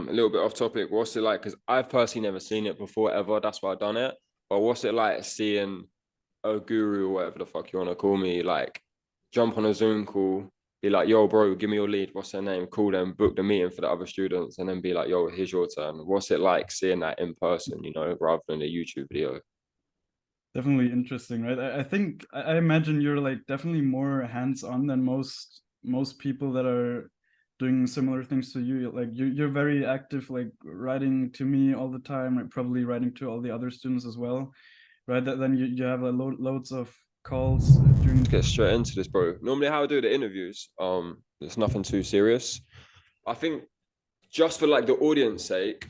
a little bit off topic, what's it like? Because I've personally never seen it before ever. That's why I've done it. But what's it like seeing a guru or whatever the fuck you want to call me, like jump on a Zoom call, be like, yo, bro, give me your lead. What's their name? Call them, book the meeting for the other students, and then be like, yo, here's your turn. What's it like seeing that in person, you know, rather than a YouTube video? Definitely interesting, right? I think I imagine you're like definitely more hands-on than most people that are doing similar things to you. Like you're very active, like writing to me all the time, like probably writing to all the other students as well, right? That then you have loads of calls Let's during. get straight into this, bro. Normally, how I do the interviews, there's nothing too serious. I think just for like the audience sake,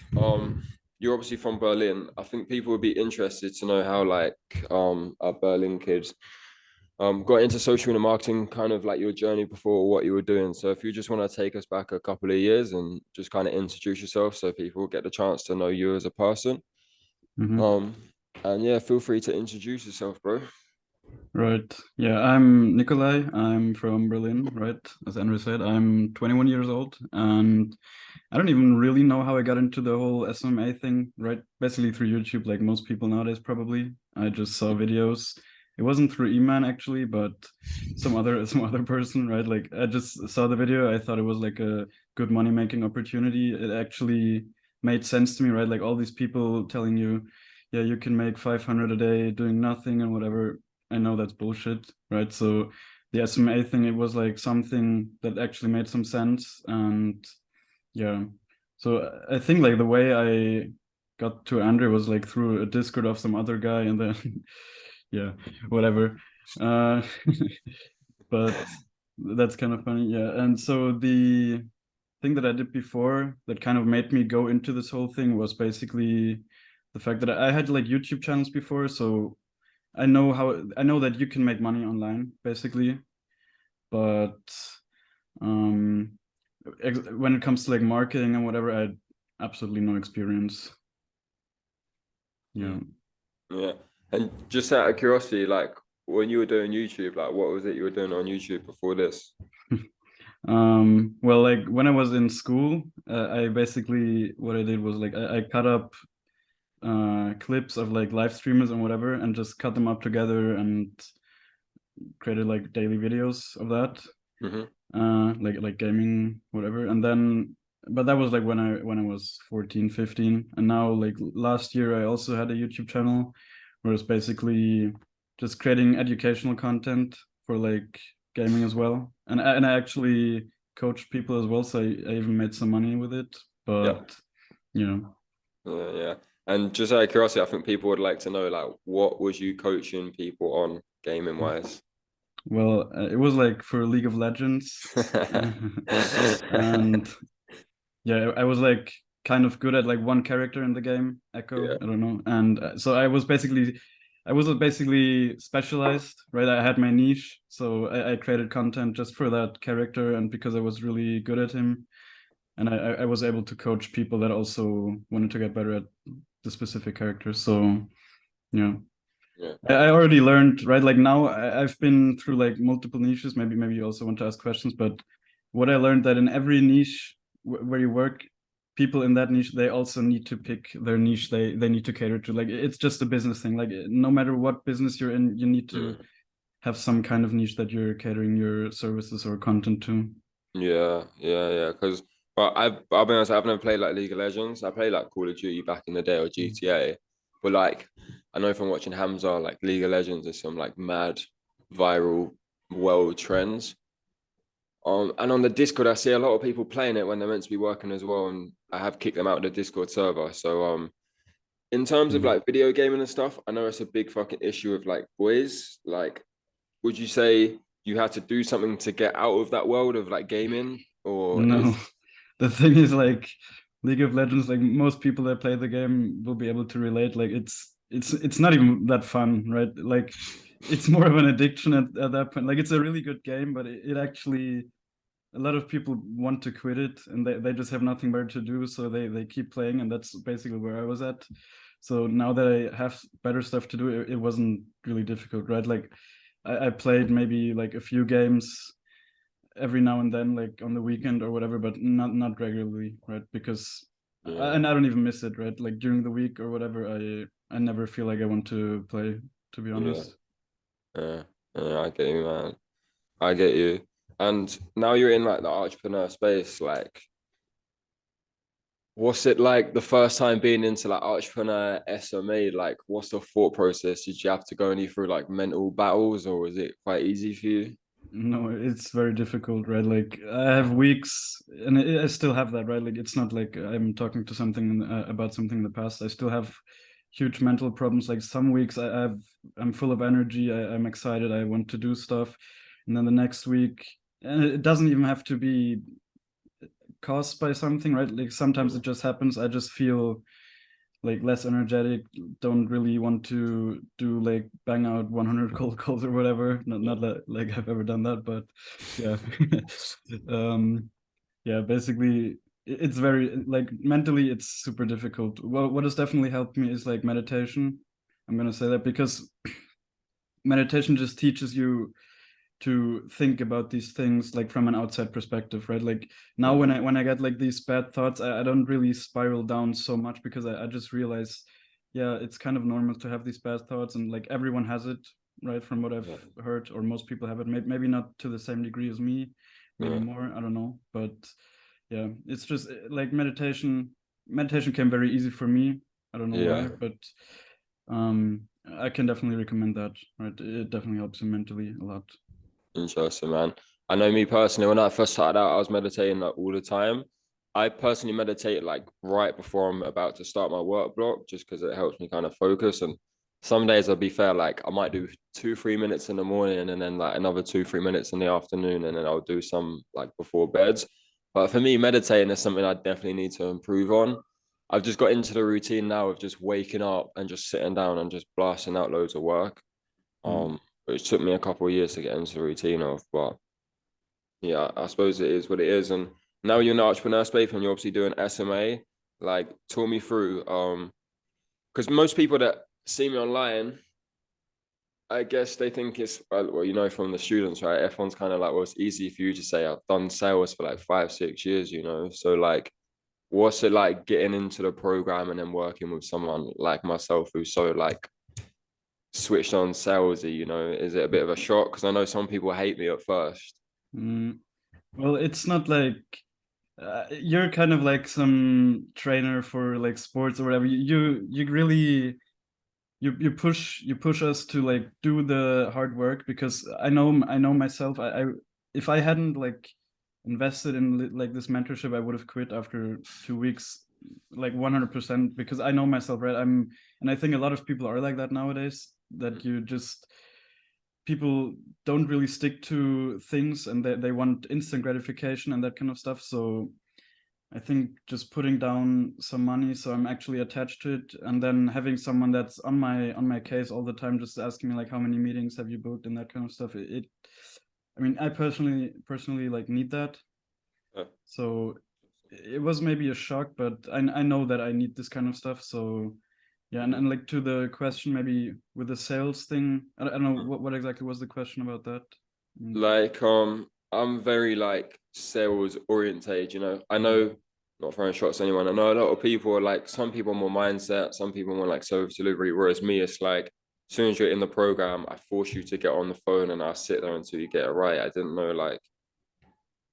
you're obviously from Berlin. I think people would be interested to know how like a Berlin kid got into social media marketing, kind of like your journey before, what you were doing. So if you just want to take us back a couple of years and just kind of introduce yourself so people get the chance to know you as a person. Mhm. Um, and yeah, feel free to introduce yourself, bro. Right. Yeah, I'm Nikolai. I'm from Berlin, right? As Andrew said, I'm 21 years old, and I don't even really know how I got into the whole SMMA thing, right? Basically through YouTube, like most people nowadays, probably. I just saw videos. It wasn't through Eman actually, but some other person, right? Like I just saw the video. I thought it was like a good money making opportunity. It actually made sense to me, right? Like all these people telling you, yeah, you can make 500 a day doing nothing and whatever. I know that's bullshit, right? So the SMA thing, it was like something that actually made some sense. And yeah, so I think like the way I got to Andrew was like through a Discord of some other guy, and then yeah, whatever. Uh, but that's kind of funny, yeah. And so the thing that I did before that kind of made me go into this whole thing was basically the fact that I had like YouTube channels before, so I know that you can make money online basically, but um when it comes to like marketing and whatever, I had absolutely no experience. Yeah. Mm, yeah. And just out of curiosity, like when you were doing YouTube, like what was it you were doing on YouTube before this? Well, like when I was in school, I basically what I did was like I cut up clips of like live streamers and whatever and just cut them up together and created like daily videos of that. Mm-hmm. Like gaming whatever, and then but that was like when I was 14, 15, and now like last year I also had a YouTube channel where it's basically just creating educational content for like gaming as well, and I actually coached people as well, so I even made some money with it, Yeah. but you know. Yeah. And just out of curiosity, I think people would like to know, like, what was you coaching people on gaming wise? Well, it was like for League of Legends, and yeah, I was like kind of good at like one character in the game, Echo. Yeah. I don't know, and so I was basically specialized, right? I had my niche, so I created content just for that character, and because I was really good at him, and I was able to coach people that also wanted to get better at the specific character. So yeah. Yeah. I already learned, right? Like now I've been through like multiple niches. Maybe you also want to ask questions, but what I learned that in every niche where you work, people in that niche, they also need to pick their niche they need to cater to. Like it's just a business thing. Like no matter what business you're in, you need to Mm. have some kind of niche that you're catering your services or content to. Yeah. Because, but I'll be honest, I've never played like League of Legends. I played like Call of Duty back in the day or GTA. But like, I know from watching Hamza, like League of Legends is some like mad viral world trends. And on the Discord, I see a lot of people playing it when they're meant to be working as well. And I have kicked them out of the Discord server. So in terms of Mm. like video gaming and stuff, I know it's a big fucking issue with like boys. Like, would you say you had to do something to get out of that world of like gaming, or No, is the thing is like League of Legends, like most people that play the game will be able to relate. Like it's not even that fun, right? Like it's more of an addiction at that point. Like it's a really good game, but it actually a lot of people want to quit it and they just have nothing better to do, so they keep playing, and that's basically where I was at. So now that I have better stuff to do, it wasn't really difficult, right? Like I played maybe like a few games every now and then, like on the weekend or whatever, but not regularly, right? Because Yeah, and I don't even miss it, right? Like during the week or whatever, I never feel like I want to play, to be yeah, honest. yeah, yeah. I get you, man. I get you. And now you're in like the entrepreneur space, like what's it like the first time being into like entrepreneur SMA? Like, what's the thought process? Did you have to go any through like mental battles, or was it quite easy for you? No, it's very difficult, right? Like I have weeks, and I still have that, right? Like it's not like I'm talking to something about something in the past. I still have huge mental problems. Like some weeks I'm full of energy. I'm excited. I want to do stuff, and then the next week, and it doesn't even have to be caused by something, right? Like sometimes it just happens. I just feel like less energetic, don't really want to do like bang out 100 cold calls or whatever. Not like I've ever done that, but yeah. um yeah, basically it's very like mentally it's super difficult. Well, what has definitely helped me is like meditation. I'm gonna say that because meditation just teaches you to think about these things like from an outside perspective, right? Like now Mm, when I get like these bad thoughts, I don't really spiral down so much because I just realize, yeah, it's kind of normal to have these bad thoughts, and like everyone has it, right? From what I've yeah, heard, or most people have it. Maybe not to the same degree as me, maybe yeah, more. I don't know, but yeah, it's just like meditation. Meditation came very easy for me. I don't know yeah. why, but um, I can definitely recommend that. Right, it definitely helps you mentally a lot. Interesting, man. I know me personally, when I first started out, I was meditating like all the time. I personally meditate like right before I'm about to start my work block, just because it helps me kind of focus. And some days, I'll be fair, like I might do 2, 3 minutes in the morning and then like another 2, 3 minutes in the afternoon, and then I'll do some like before beds. But for me, meditating is something I definitely need to improve on. I've just got into the routine now of just waking up and just sitting down and just blasting out loads of work. Mm. Which took me a couple of years to get into the routine of, but yeah, I suppose it is what it is. And now you're in the entrepreneur space and you're obviously doing SMA. Like, talk me through, because most people that see me online, I guess they think it's well, from the students, right? Everyone's kind of like, well, it's easy for you to say I've done sales for like 5, 6 years, So like, what's it like getting into the program and then working with someone like myself who's so like switched on salesy, Is it a bit of a shock? Because I know some people hate me at first. Mm. Well, it's not like you're kind of like some trainer for like sports or whatever. You really you push us to like do the hard work because I know myself. I if I hadn't like invested in like this mentorship, I would have quit after 2 weeks, like 100% because I know myself, right? And I think a lot of people are like that nowadays. That you just people don't really stick to things and they want instant gratification and that kind of stuff. So I think just putting down some money so I'm actually attached to it, and then having someone that's on my case all the time, just asking me like how many meetings have you booked and that kind of stuff. I mean, I personally like need that. Uh, So it was maybe a shock, but I know that I need this kind of stuff. So yeah, and like to the question, maybe with the sales thing, I don't know what exactly was the question about that. Mm. Like, I'm very like sales orientated, I know, not throwing shots at anyone. I know a lot of people are like, some people are more mindset, some people more like service delivery, whereas me, it's like, as soon as you're in the program, I force you to get on the phone and I'll sit there until you get it right. I didn't know like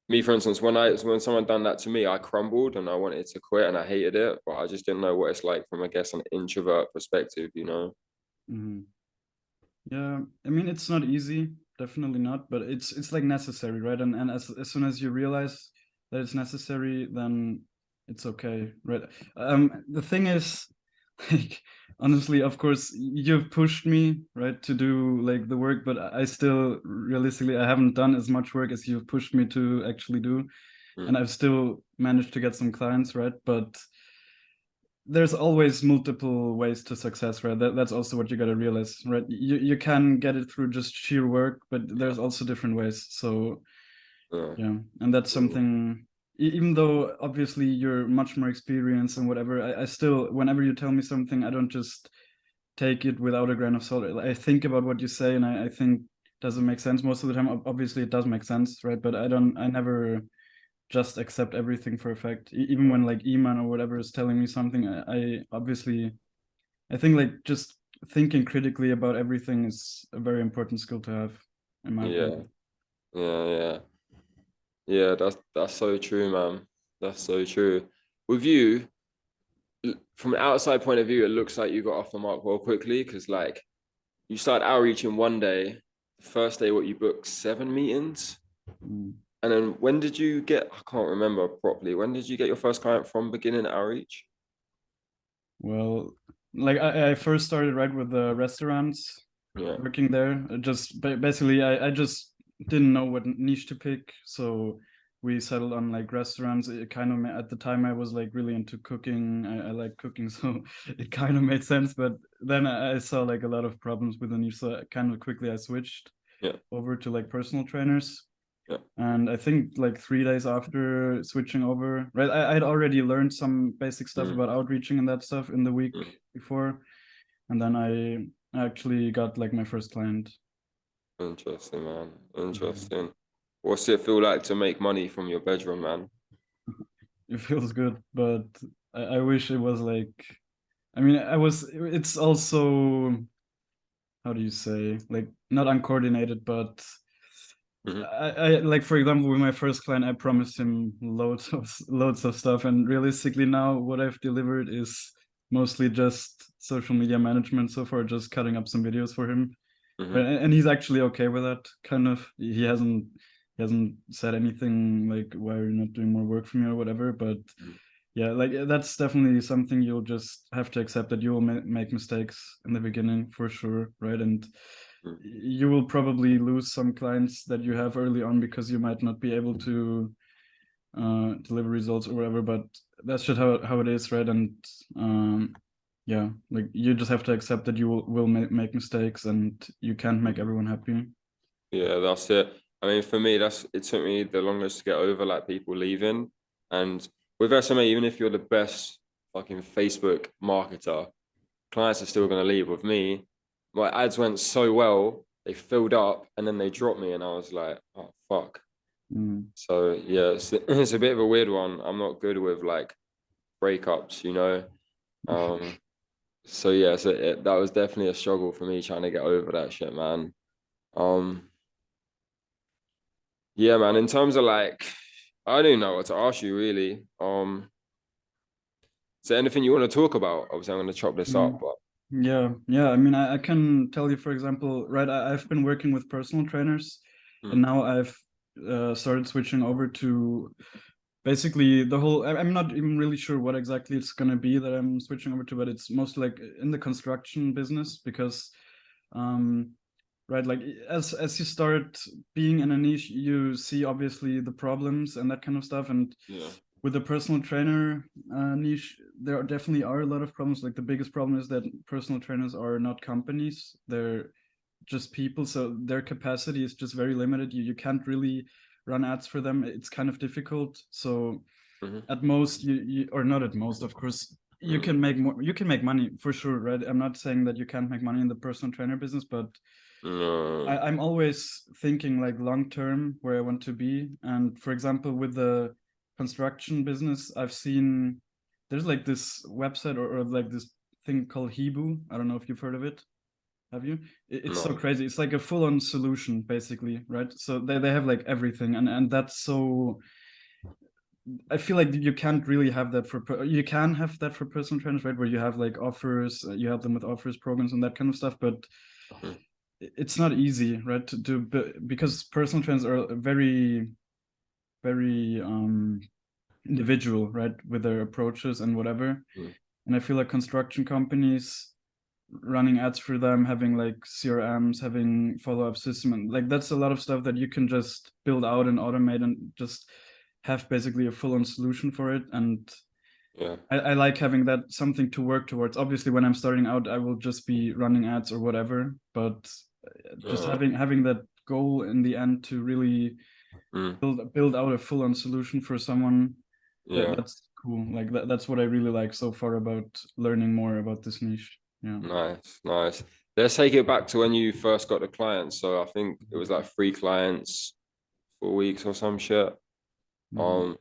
me, for instance, when someone done that to me, I crumbled and I wanted to quit and I hated it, but I just didn't know what it's like from, I guess, an introvert perspective. Mhm. Yeah, I mean it's not easy, definitely not, but it's like necessary, right? And as soon as you realize that it's necessary, then it's okay, right? The thing is, like honestly, of course, you've pushed me, right, to do like the work, but I still realistically I haven't done as much work as you've pushed me to actually do, Mm, and I've still managed to get some clients, right? But there's always multiple ways to success, right? That's also what you got to realize, right? You can get it through just sheer work, but yeah, there's also different ways. So yeah, yeah, and that's mm, something. Even though obviously you're much more experienced and whatever, I still, whenever you tell me something, I don't just take it without a grain of salt. I think about what you say, and I think does it make sense most of the time. Obviously, it does make sense, right? But I don't. I never just accept everything for a fact. Even when like Iman or whatever is telling me something, I obviously, I think like just thinking critically about everything is a very important skill to have, in my Yeah, opinion. yeah. Yeah, that's so true, man. That's so true. With you, from an outside point of view, it looks like you got off the mark well quickly because like you started outreaching one day, the first day what you booked 7 meetings. Mm. And then when did you get, I can't remember properly, when did you get your first client from beginning outreach? Well, like I first started right with the restaurants, Yeah. working there. Just basically, I just didn't know what niche to pick, so we settled on like restaurants. It kind of at the time I was like really into cooking. I like cooking, so it kind of made sense. But then I saw like a lot of problems with the niche, so kind of quickly I switched Yeah. over to like personal trainers. Yeah. And I think like 3 days after switching over, right, I'd already learned some basic stuff Mm, about outreaching and that stuff in the week mm. before. And then I actually got like my first client. Interesting, man. Yeah. Interesting. What's it feel like to make money from your bedroom, man? It feels good, but I wish it was like, I mean, it's also, how do you say, like not uncoordinated, but Hmm. I like for example with my first client I promised him loads of stuff, and realistically now what I've delivered is mostly just social media management so far, just cutting up some videos for him. Hmm. And he's actually okay with that, kind of. He hasn't said anything like why are you not doing more work for me or whatever, but yeah, like that's definitely something you'll just have to accept, that you will make mistakes in the beginning for sure, right? And you will probably lose some clients that you have early on because you might not be able to deliver results or whatever, but that's just how it is, right? And yeah, like you just have to accept that you will make mistakes and you can't make everyone happy. Yeah, that's it. I mean, for me, it took me the longest to get over like people leaving. And with SMA, even if you're the best fucking Facebook marketer, clients are still going to leave. With me, my ads went so well, they filled up and then they dropped me, and I was like, oh fuck. Mm. So yeah, it's a bit of a weird one. I'm not good with like breakups, you know. Um, so yeah, that was definitely a struggle for me trying to get over that shit, man. Um, yeah, man. In terms of like, I don't know what to ask you really. Is there anything you want to talk about? Obviously, I'm going to chop this up, Mm. but Yeah. I mean, I can tell you, for example, right? I've been working with personal trainers, and mm, now I've started switching over to basically the whole. I'm not even really sure what exactly it's gonna be that I'm switching over to, but it's mostly like in the construction business because, um, right, like as you start being in a niche, you see obviously the problems and that kind of stuff, and yeah, with the personal trainer niche, there definitely are a lot of problems. Like the biggest problem is that personal trainers are not companies; they're just people, so their capacity is just very limited. You can't really run ads for them. It's kind of difficult. So mm-hmm, at most, you or not at most, of course, you mm, can make more. You can make money for sure, right? I'm not saying that you can't make money in the personal trainer business, but no, I'm always thinking like long term where I want to be. And for example, with the construction business, I've seen there's like this website or like this thing called Hibu. I don't know if you've heard of it. Have you? It's so no, crazy. It's like a full-on solution, basically, right? So they have like everything, and that's so. I feel like you can't really have that for you can have that for personal trainers, right? Where you have like offers, you help them with offers, programs, and that kind of stuff. But mm, it's not easy, right? To do because personal trainers are very individual, right, with their approaches and whatever. mm, And I feel like construction companies running ads for them, having like CRMs, having follow-up system, and like that's a lot of stuff that you can just build out and automate and just have basically a full-on solution for it. And yeah, I like having that something to work towards. Obviously, when I'm starting out, I will just be running ads or whatever, but just uh, having that goal in the end to really mm, build out a full-on solution for someone, yeah, that's cool. Like that's what I really like so far about learning more about this niche. Yeah. nice, nice. Let's take it back to when you first got the clients. So I think it was like 3 clients, 4 weeks or some shit. Mhm. Um,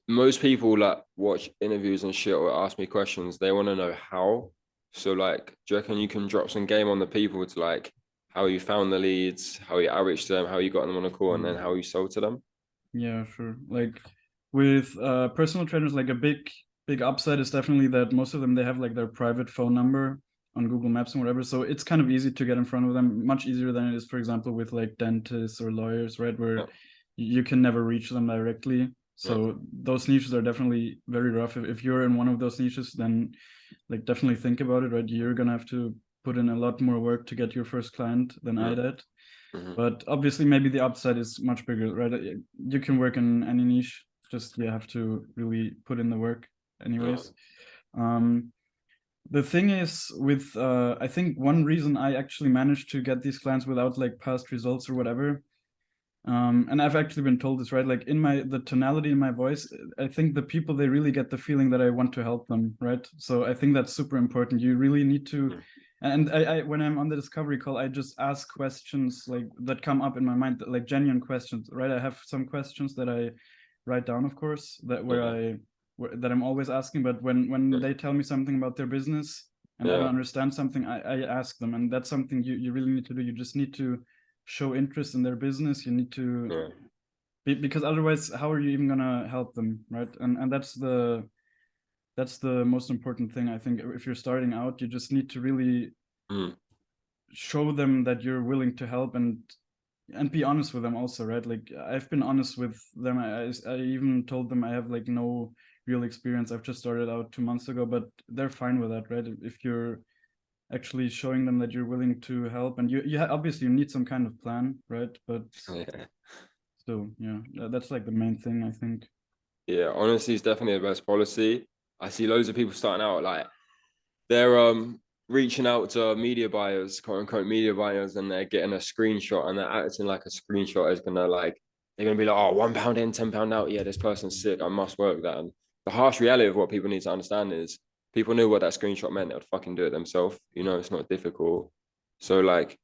most people that watch interviews and shit or ask me questions, they want to know how. So like, do you reckon you can drop some game on the people to like how you found the leads, how you outreached them, how you got them on a call, and then Mhm. how you sold to them? Yeah, sure. Like with personal trainers, like a big upside is definitely that most of them they have like their private phone number on Google Maps and whatever. So it's kind of easy to get in front of them, much easier than it is, for example, with like dentists or lawyers, right? Where Yeah, you can never reach them directly. yeah, So those niches are definitely very rough. If you're in one of those niches, then like definitely think about it, right? You're gonna have to put in a lot more work to get your first client than I yeah. did. Mhm. But obviously, maybe the upside is much bigger, right? You can work in any niche, just you have to really put in the work, Yeah. anyways. Um, the thing is, with I think one reason I actually managed to get these clients without like past results or whatever, and I've actually been told this, right? Like in my the tonality in my voice, I think the people they really get the feeling that I want to help them, right? So I think that's super important. You really need to, Mm. and I when I'm on the discovery call, I just ask questions like that come up in my mind, like genuine questions, right? I have some questions that I write down, of course, that where Yeah, I that I'm always asking. But when yeah, they tell me something about their business and I don't yeah, understand something, I ask them, and that's something you really need to do. You just need to show interest in their business. You need to yeah. because otherwise how are you even gonna help them, right? And that's the most important thing, I think. If you're starting out, you just need to really Mm. show them that you're willing to help, and be honest with them also, right? Like I've been honest with them. I even told them I have like no real experience. I've just started out 2 months ago, but they're fine with that, right? If you're actually showing them that you're willing to help, and obviously you need some kind of plan, right? But Yeah. still, yeah, that's like the main thing, I think. Yeah, honesty is definitely the best policy. I see loads of people starting out like they're reaching out to media buyers, quote unquote media buyers, and they're getting a screenshot and they're acting like a screenshot is gonna like they're gonna be like, oh, £1 in, £10 out. Yeah, this person's sick. I must work that. And the harsh reality of what people need to understand is people knew what that screenshot meant. They would fucking do it themselves. You know, it's not difficult. So like,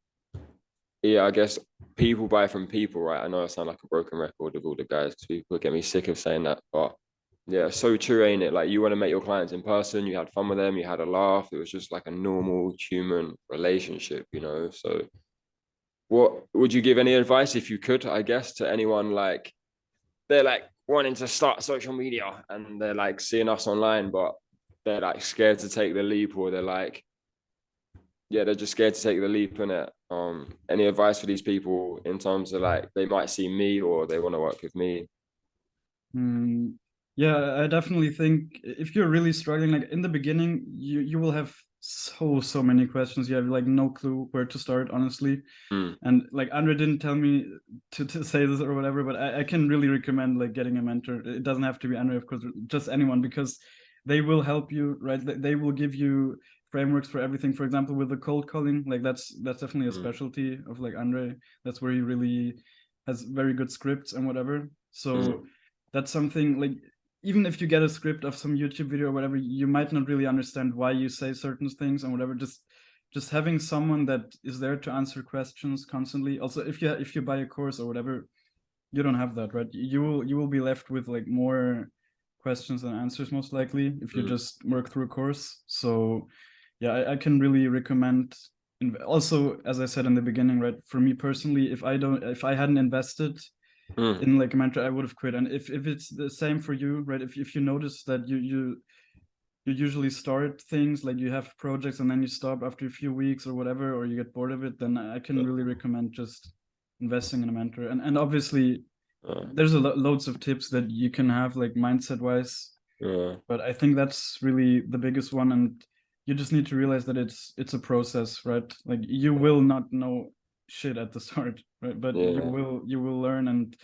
yeah, I guess people buy from people, right? I know I sound like a broken record of all the guys because people get me sick of saying that, but yeah, so true, ain't it? Like you want to make your clients in person, you had fun with them, you had a laugh. It was just like a normal human relationship, you know. So, what would you give any advice if you could, I guess, to anyone like they're like wanting to start social media and they're like seeing us online, but they're like scared to take the leap, or they're like, yeah, they're just scared to take the leap in it. Any advice for these people in terms of like they might see me or they want to work with me? Mm, yeah, I definitely think if you're really struggling, like in the beginning, you will have so many questions. You have like no clue where to start, honestly. Mm, And like Andre didn't tell me to say this or whatever, but I can really recommend like getting a mentor. It doesn't have to be Andre, of course, just anyone, because they will help you, right? They will give you frameworks for everything. For example, with the cold calling, like that's definitely a mm, specialty of like Andre. That's where he really has very good scripts and whatever. So mm, that's something like even if you get a script of some YouTube video or whatever, you might not really understand why you say certain things and whatever. Just having someone that is there to answer questions constantly. Also, if you buy a course or whatever, you don't have that, right? You will be left with like more questions than answers most likely if you mm, just work through a course. So yeah, I can really recommend. Also, as I said in the beginning, right? For me personally, if I hadn't invested mm. in like a mentor, I would have quit. And if it's the same for you, right? If you notice that you usually start things like you have projects and then you stop after a few weeks or whatever, or you get bored of it, then I can really recommend just investing in a mentor. And obviously Uh, there's loads of tips that you can have like mindset wise, uh, but I think that's really the biggest one. And you just need to realize that it's a process, right? Like you will not know shit at the start, right? But you yeah, will learn, and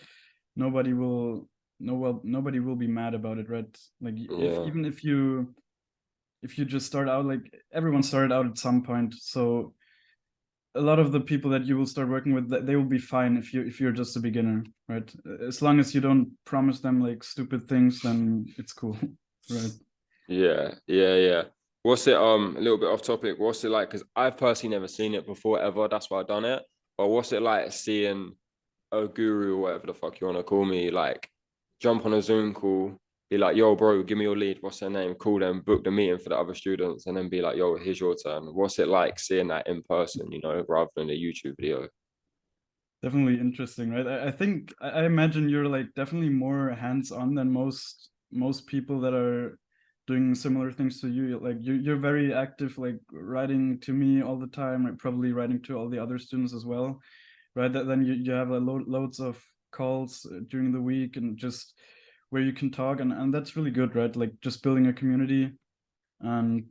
nobody will nobody will be mad about it, right? Like if yeah, even if you just start out, like everyone started out at some point, so a lot of the people that you will start working with, they will be fine if you're just a beginner, right? As long as you don't promise them like stupid things, then it's cool. Right. yeah, yeah, yeah. What's it? A little bit off topic. What's it like? Because I've personally never seen it before ever. That's why I've done it. But what's it like seeing a guru or whatever the fuck you want to call me, like jump on a Zoom call, be like, yo, bro, give me your lead. What's their name? Call them, book the meeting for the other students, and then be like, yo, here's your turn. What's it like seeing that in person, you know, rather than a YouTube video? Definitely interesting, right? I think I imagine you're like definitely more hands-on than most people that are doing similar things to you. Like you're very active, like writing to me all the time, like probably writing to all the other students as well, right? Then you have loads of calls during the week and just where you can talk, and that's really good, right? Like just building a community. And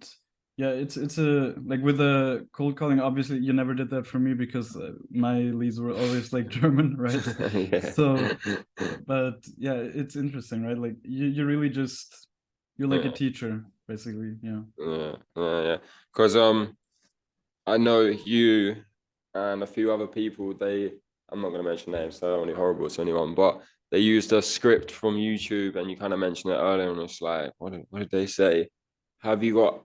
yeah, it's a like with the cold calling, obviously you never did that for me because my leads were always like German, right? Yeah. So but yeah, it's interesting, right? Like you really just you're like a Yeah. teacher basically. Yeah. Yeah. Because I know you and a few other people, I'm not gonna mention names, so I don't want to be horrible to anyone, but they used a script from YouTube, and you kind of mentioned it earlier, and it's like, what did they say? Have you got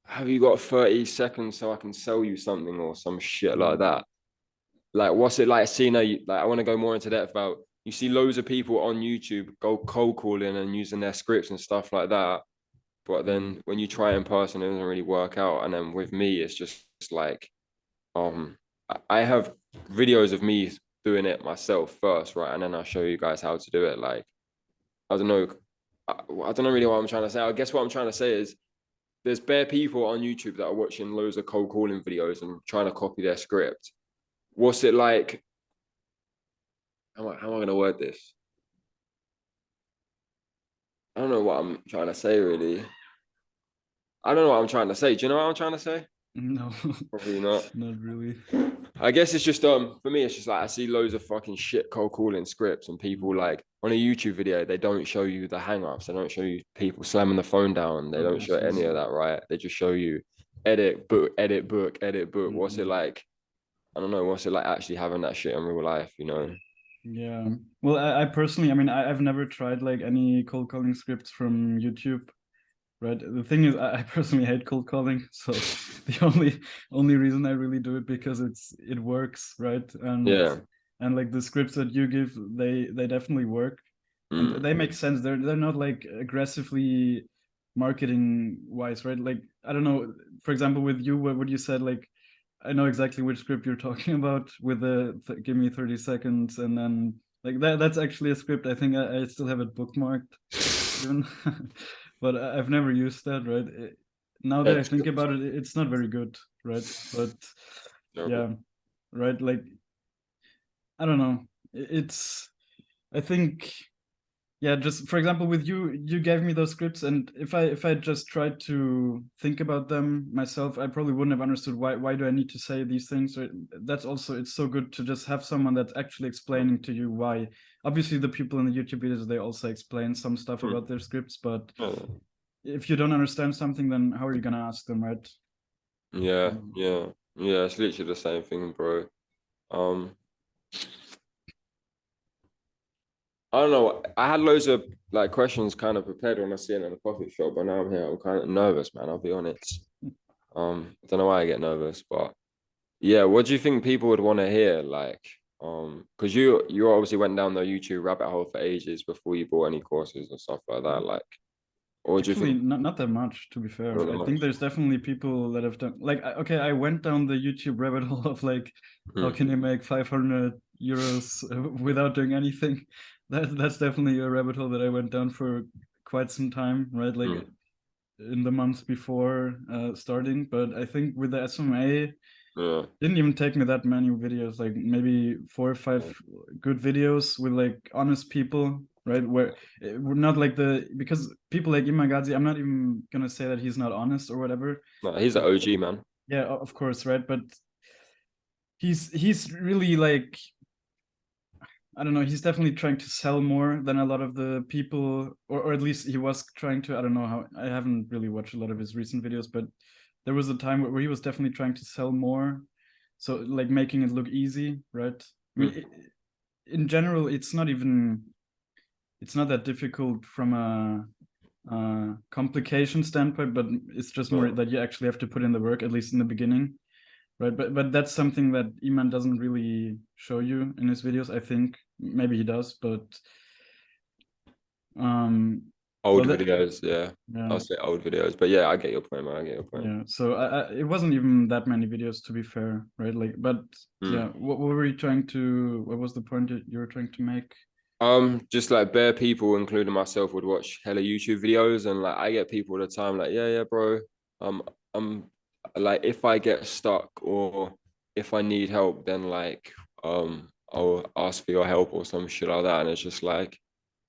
have you got 30 seconds so I can sell you something or some shit like that? Like, what's it like seeing like I want to go more into depth about you see loads of people on YouTube go cold calling and using their scripts and stuff like that. But then when you try in person, it doesn't really work out. And then with me, it's just like um I have videos of me doing it myself first, right? And then I'll show you guys how to do it. Like, I don't know. I don't know really what I'm trying to say. I guess what I'm trying to say is there's bare people on YouTube that are watching loads of cold calling videos and trying to copy their script. What's it like? How am I going to word this? I don't know what I'm trying to say, really. I don't know what I'm trying to say. Do you know what I'm trying to say? No. Probably not. Not really. I guess it's just for me it's just like I see loads of fucking shit cold calling scripts and people like on a YouTube video they don't show you the hang-ups, they don't show you people slamming the phone down, they don't show any of that, right? They just show you edit book, edit book, edit book. What's it like? I don't know, what's it like actually having that shit in real life, you know? Yeah. Well, I personally, I mean, I've never tried like any cold calling scripts from YouTube, right? The thing is, I personally hate cold calling, so the only reason I really do it because it works, right? Yeah. And like the scripts that you give, they definitely work, and Mm. they make sense. They're not like aggressively marketing wise, right? Like I don't know, for example, with you, what you said, like I know exactly which script you're talking about with the give me 30 seconds and then like that's actually a script. I think I still have it bookmarked even. But I've never used that, right? Now that I think about it, it's not very good, right? But yeah, right, like I don't know. It's I think yeah, just for example with you gave me those scripts, and if I just tried to think about them myself, I probably wouldn't have understood why do I need to say these things. So that's also, it's so good to just have someone that's actually explaining to you why. Obviously the people in the YouTube videos, they also explain some stuff about their scripts, but if you don't understand something, then how are you gonna ask them, right? Yeah, it's literally the same thing, bro. um I don't know. I had loads of like questions kind of prepared when I see it in the coffee shop, but now I'm here. I'm kind of nervous, man. I'll be honest. I don't know why I get nervous, but yeah. What do you think people would want to hear? Like, because you obviously went down the YouTube rabbit hole for ages before you bought any courses and stuff like that. Like, or do you Actually, think not that much, to be fair. not that I think much? there's definitely people that have done like okay, I went down the YouTube rabbit hole of like how Mm, can you make 500 euros without doing anything. That's definitely a rabbit hole that I went down for quite some time, right? Like mm, in the months before starting. But I think with the SMMA, yeah, didn't even take me that many videos, like maybe 4 or 5 good videos with like honest people, right? Where we're not like because people like Imagazi, I'm not even gonna say that he's not honest or whatever. no, he's an OG man. Yeah, of course, right? But he's really like I don't know, he's definitely trying to sell more than a lot of the people, or at least he was trying to. I don't know how, I haven't really watched a lot of his recent videos, but there was a time where he was definitely trying to sell more. So like making it look easy, right? I mean, in general, it's not that difficult from a complication standpoint, but it's just more that you actually have to put in the work, at least in the beginning, right? But that's something that Iman doesn't really show you in his videos. I think maybe he does, but Old Well, that, videos, yeah. yeah, I'll say old videos, but yeah, I get your point, man. I get your point. yeah. So it wasn't even that many videos, to be fair, right? Like, but yeah, Mm. what were you trying to? What was the point that you were trying to make? Just like bare people, including myself, would watch hella YouTube videos, and like I get people all the time, like, yeah, bro, I'm like, if I get stuck or if I need help, then like, I'll ask for your help or some shit like that, and it's just like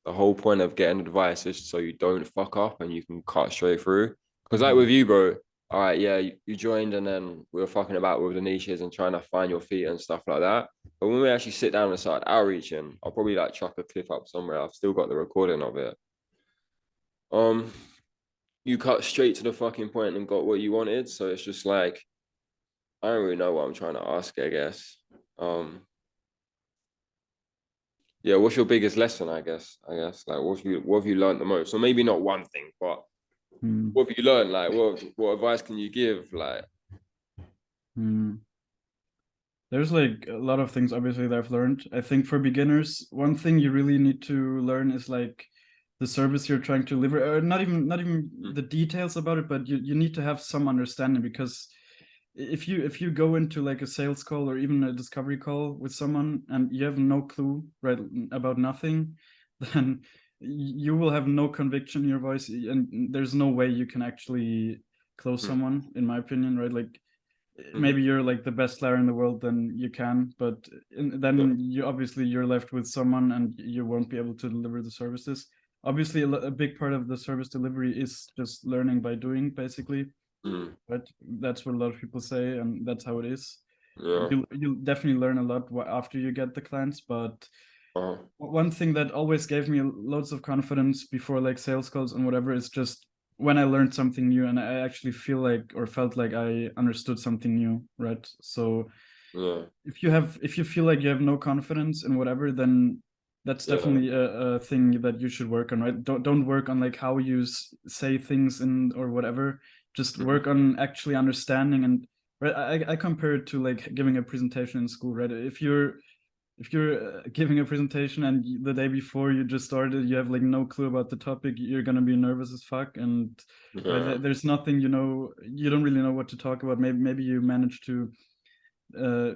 the whole point of getting advice is so you don't fuck up and you can cut straight through. Because like with Mhm. you, bro, all right, yeah, you joined and then we were fucking about with the niches and trying to find your feet and stuff like that. But when we actually sit down and start outreaching, I'll probably like chuck a clip up somewhere. I've still got the recording of it. Um, you cut straight to the fucking point and got what you wanted. So it's just like I don't really know what I'm trying to ask, I guess. Um, yeah, what's your biggest lesson, I guess? Like what have you learned the most? Or maybe not one thing, but Hmm. what have you learned? Like what advice can you give? Like Hmm. There's like a lot of things obviously that I've learned. I think for beginners, one thing you really need to learn is like the service you're trying to deliver, or not even mm, the details about it, but you need to have some understanding because if you go into like a sales call or even a discovery call with someone and you have no clue, right, about nothing, then you will have no conviction in your voice, and there's no way you can actually close mm, someone, in my opinion, right? Like mhm, maybe you're like the best player in the world, then you can, but yeah, then you obviously you're left with someone and you won't be able to deliver the services. Obviously a big part of the service delivery is just learning by doing, basically, mm, right? That's what a lot of people say, and that's how it is. yeah, You'll definitely learn a lot after you get the clients, but uh, one thing that always gave me loads of confidence before like sales calls and whatever is just when I learned something new and I actually feel like or felt like I understood something new, right? So yeah, if you feel like you have no confidence in whatever, then that's yeah, definitely a thing that you should work on, right? Don't work on like how you say things and or whatever. Just mhm, work on actually understanding and right. I compare it to like giving a presentation in school, right? If you're giving a presentation and the day before you just started, you have like no clue about the topic, you're gonna be nervous as fuck. And right, yeah, there's nothing, you don't really know what to talk about. Maybe you manage to uh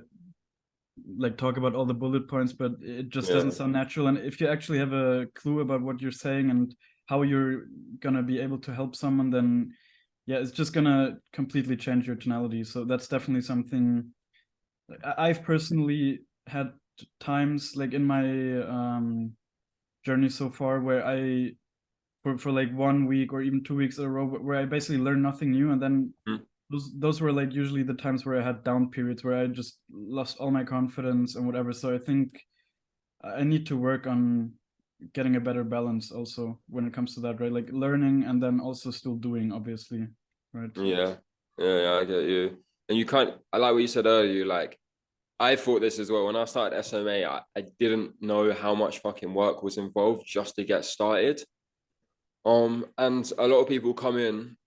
like talk about all the bullet points, but it just doesn't yeah, sound natural. And if you actually have a clue about what you're saying and how you're gonna be able to help someone, then yeah, it's just gonna completely change your tonality. So that's definitely something I've personally had times like in my journey so far where I for like 1 week or even 2 weeks in a row where I basically learned nothing new, and then mm, those were like usually the times where I had down periods where I just lost all my confidence and whatever. So I think I need to work on getting a better balance also when it comes to that, right? Like learning and then also still doing, obviously, right? yeah, yeah, I get you. And you can't. I like what you said earlier. Like I thought this as well. When I started SMA, I didn't know how much fucking work was involved just to get started. And a lot of people come in,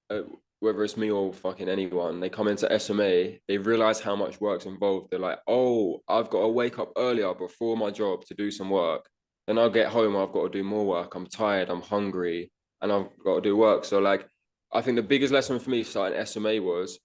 uh, whether it's me or fucking anyone, they come into SMA, they realize how much work's involved. They're like, oh, I've got to wake up earlier before my job to do some work. Then I'll get home, I've got to do more work. I'm tired, I'm hungry, and I've got to do work. So, like, I think the biggest lesson for me starting SMA was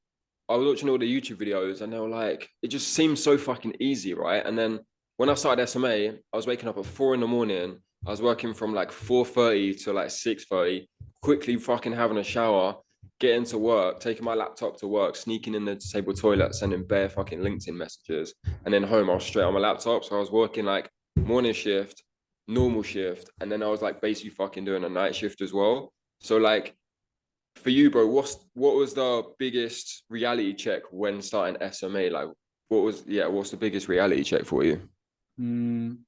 I was watching all the YouTube videos and they were like, it just seems so fucking easy, right? And then when I started SMA, I was waking up at 4 in the morning. I was working from like 4:30 to like 6:30, quickly fucking having a shower, getting to work, taking my laptop to work, sneaking in the disabled toilet, sending bare fucking LinkedIn messages. And then home, I was straight on my laptop. So I was working like morning shift, normal shift, and then I was like basically fucking doing a night shift as well. So like for you, bro, what was the biggest reality check when starting SMA? Like, what's the biggest reality check for you? Mm,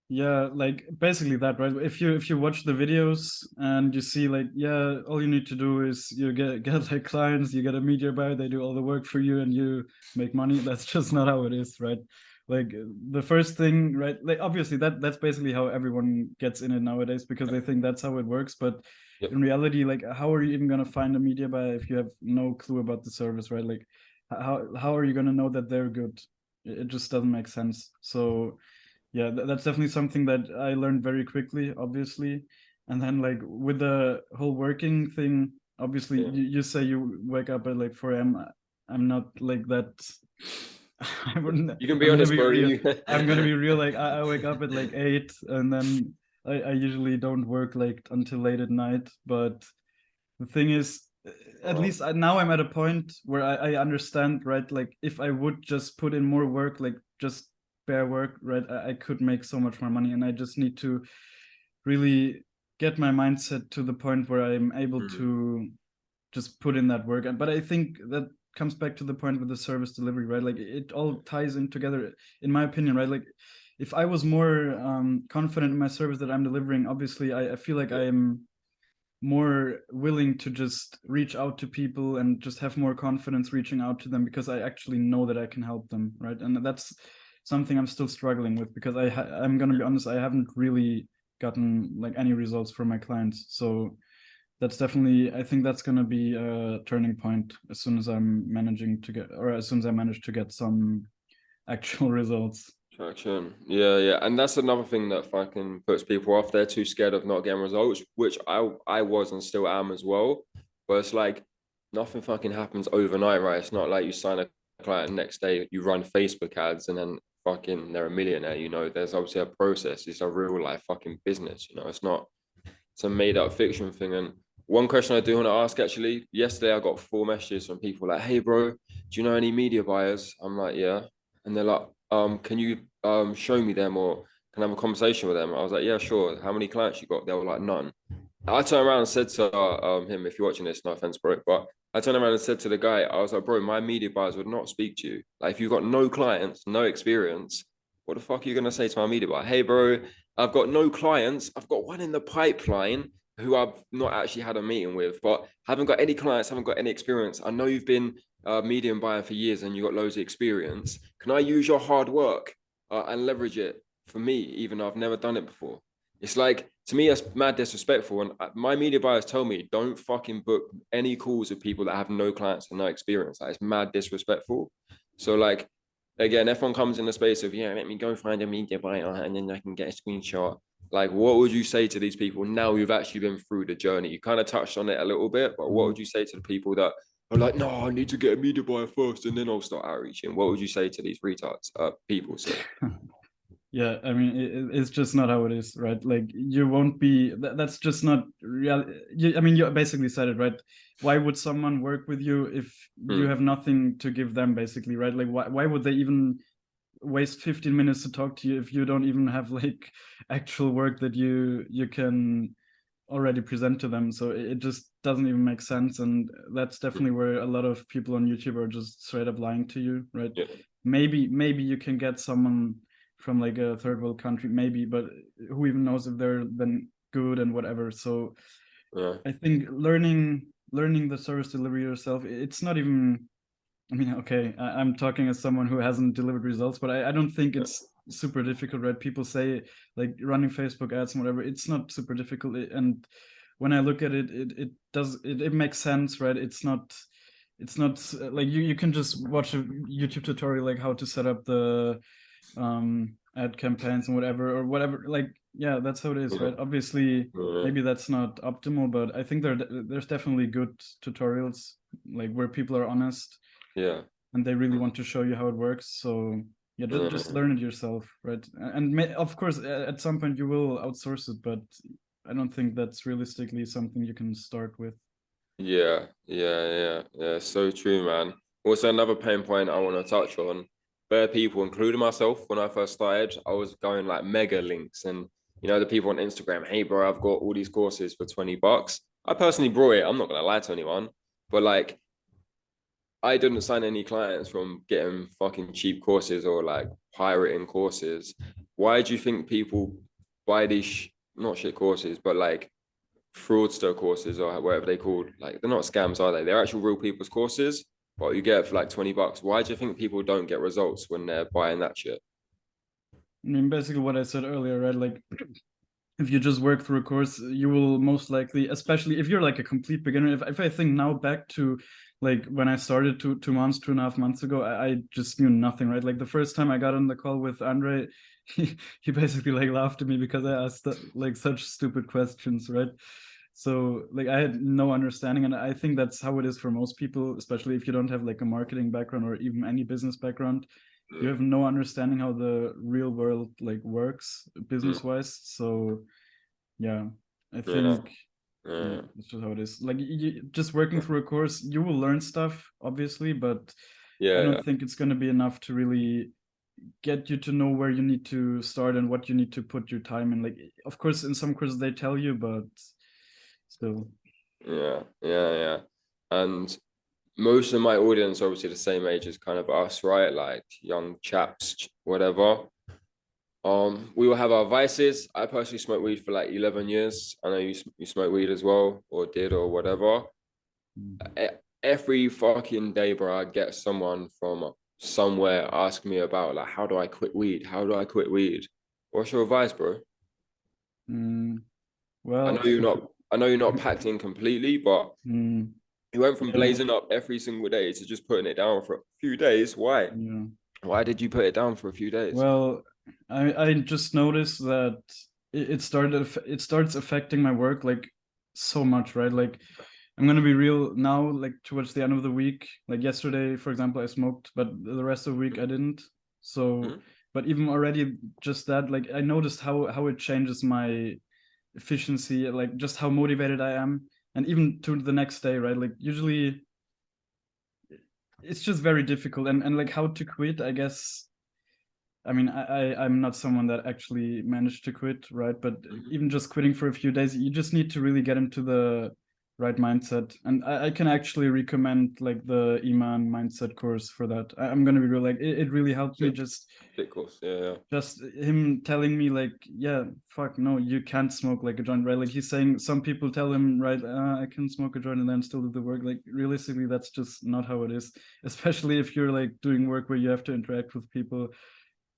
yeah, like basically that, right? If you watch the videos and you see like, yeah, all you need to do is you get like clients, you get a media buyer, they do all the work for you and you make money. That's just not how it is, right? Like the first thing, right? Like obviously that's basically how everyone gets in it nowadays because they think that's how it works. But Yep. in reality, like how are you even gonna find a media buyer if you have no clue about the service, right? Like how are you gonna know that they're good? It just doesn't make sense. So yeah, that's definitely something that I learned very quickly, obviously. And then like with the whole working thing, obviously Yeah. you say you wake up at like 4 a.m. I'm not like that. I wouldn't, You can be I'm gonna honest, be bro. real. You I'm gonna be real. Like I wake up at like 8, and then I usually don't work like until late at night. But the thing is, at oh, least now I'm at a point where I understand, right? Like if I would just put in more work, like just bare work, right, I could make so much more money, and I just need to really get my mindset to the point where I'm able mm, to just put in that work. But I think that comes back to the point with the service delivery, right? Like it all ties in together, in my opinion, right? Like if I was more confident in my service that I'm delivering, obviously I feel like yeah, I am more willing to just reach out to people and just have more confidence reaching out to them because I actually know that I can help them, right? And that's something I'm still struggling with because I'm gonna be honest, I haven't really gotten like any results from my clients. So that's definitely, I think that's gonna be a turning point as soon as I'm managing to get, or as soon as I manage to get some actual results. traction. Yeah, yeah, and that's another thing that fucking puts people off. They're too scared of not getting results, which I was and still am as well. But it's like nothing fucking happens overnight, right? It's not like you sign a client next day, you run Facebook ads, and then fucking they're a millionaire. You know, there's obviously a process. It's a real life fucking business. You know, it's not. It's a made up fiction thing. And one question I do want to ask actually, yesterday I got 4 messages from people like, "Hey, bro, do you know any media buyers?" I'm like, "Yeah," and they're like, can you show me them or can I have a conversation with them?" I was like, "Yeah, sure. How many clients you got?" They were like, "None." I turned around and said to him, "If you're watching this, no offense, bro, but I turned around and said to the guy, I was like, bro, my media buyers would not speak to you. Like, if you've got no clients, no experience, what the fuck are you gonna say to my media buyer? Hey, bro, I've got no clients. I've got one in the pipeline who I've not actually had a meeting with, but haven't got any clients, haven't got any experience. I know you've been medium buyer for years and you got loads of experience. Can I use your hard work and leverage it for me, even though I've never done it before?" It's like, to me, that's mad disrespectful. And my media buyers tell me, don't fucking book any calls with people that have no clients and no experience. That is mad disrespectful. So, like, again, everyone comes in the space of, yeah, let me go find a media buyer and then I can get a screenshot. Like, what would you say to these people now you've actually been through the journey? You kind of touched on it a little bit, but what would you say to the people that are like, no, I need to get a media buyer first and then I'll start outreaching? What would you say to these retards, people? So, Yeah, I mean, it's just not how it is, right? Like, you won't be, that's just not real. I mean, you basically said it, right? Why would someone work with you if you have nothing to give them, basically, right? Like, why would they even waste 15 minutes to talk to you if you don't even have like actual work that you can already present to them? So it just doesn't even make sense. And that's definitely where a lot of people on YouTube are just straight up lying to you, right? yeah, Maybe you can get someone from like a third world country, maybe, but who even knows if they're then good and whatever. So yeah, I think learning the service delivery yourself, it's not even, I mean, okay, I'm talking as someone who hasn't delivered results, but I don't think yeah, it's super difficult, right? People say like running Facebook ads and whatever, it's not super difficult. And when I look at it, it does, it makes sense, right? It's not like you can just watch a YouTube tutorial like how to set up the ad campaigns and whatever, or whatever. Like, yeah, that's how it is, yeah, right? Obviously, yeah, maybe that's not optimal, but I think there's definitely good tutorials like where people are honest yeah. and they really want to show you how it works. So yeah, just learn it yourself, right? And of course, at some point you will outsource it, but I don't think that's realistically something you can start with. Yeah, yeah, yeah, yeah. So true, man. Also, another pain point I want to touch on, bare people, including myself, when I first started, I was going like mega links and the people on Instagram, hey bro, I've got all these courses for $20. I personally brought it, I'm not gonna lie to anyone, but like I didn't sign any clients from getting fucking cheap courses or like pirating courses. Why do you think people buy these not shit courses, but like fraudster courses or whatever they called? Like they're not scams, are they? They're actual real people's courses, but you get it for like $20. Why do you think people don't get results when they're buying that shit? I mean, basically what I said earlier, right? Like if you just work through a course, you will most likely, especially if you're like a complete beginner. If I think now back to like when I started 2.5 months ago, I just knew nothing, right? Like the first time I got on the call with Andre, he basically like laughed at me because I asked like such stupid questions, right? So like I had no understanding, and I think that's how it is for most people, especially if you don't have like a marketing background or even any business background. You Mm, have no understanding how the real world like works business mm, wise. So yeah, I yeah, think yeah, yeah, that's just how it is. Like just working through a course, you will learn stuff, obviously, but I yeah, don't yeah. think it's going to be enough to really get you to know where you need to start and what you need to put your time in. Like, of course, in some courses they tell you, but still. Yeah, yeah, yeah. And most of my audience are obviously the same age as kind of us, right? Like young chaps, whatever. We will have our vices. I personally smoked weed for like 11 years. I know you smoke weed as well, or did, or whatever. Every fucking day, bro, I get someone from somewhere ask me about like, how do I quit weed? How do I quit weed? What's your advice, bro? Mm, I well, know you're not. I know you're not packed in completely, but mm, you went from yeah, blazing up every single day to just putting it down for a few days. Why? yeah. Why did you put it down for a few days? Well, I just noticed that it starts affecting my work like so much, right? Like I'm gonna be real now, like towards the end of the week. Like yesterday, for example, I smoked, but the rest of the week I didn't. So, Mhm. but even already just that, like I noticed how it changes my efficiency, like just how motivated I am, and even to the next day, right? Like usually it's just very difficult, and like how to quit, I guess. I mean, I'm not someone that actually managed to quit, right? But Mhm. even just quitting for a few days, you just need to really get into the right mindset. And I can actually recommend like the Iman mindset course for that. I'm gonna be real, like it really helped me. Sick, sick course. Yeah, yeah, Just him telling me like, yeah, fuck, no, you can't smoke like a joint, right? Like he's saying some people tell him, right, I can smoke a joint and then still do the work. Like realistically, that's just not how it is. Especially if you're like doing work where you have to interact with people,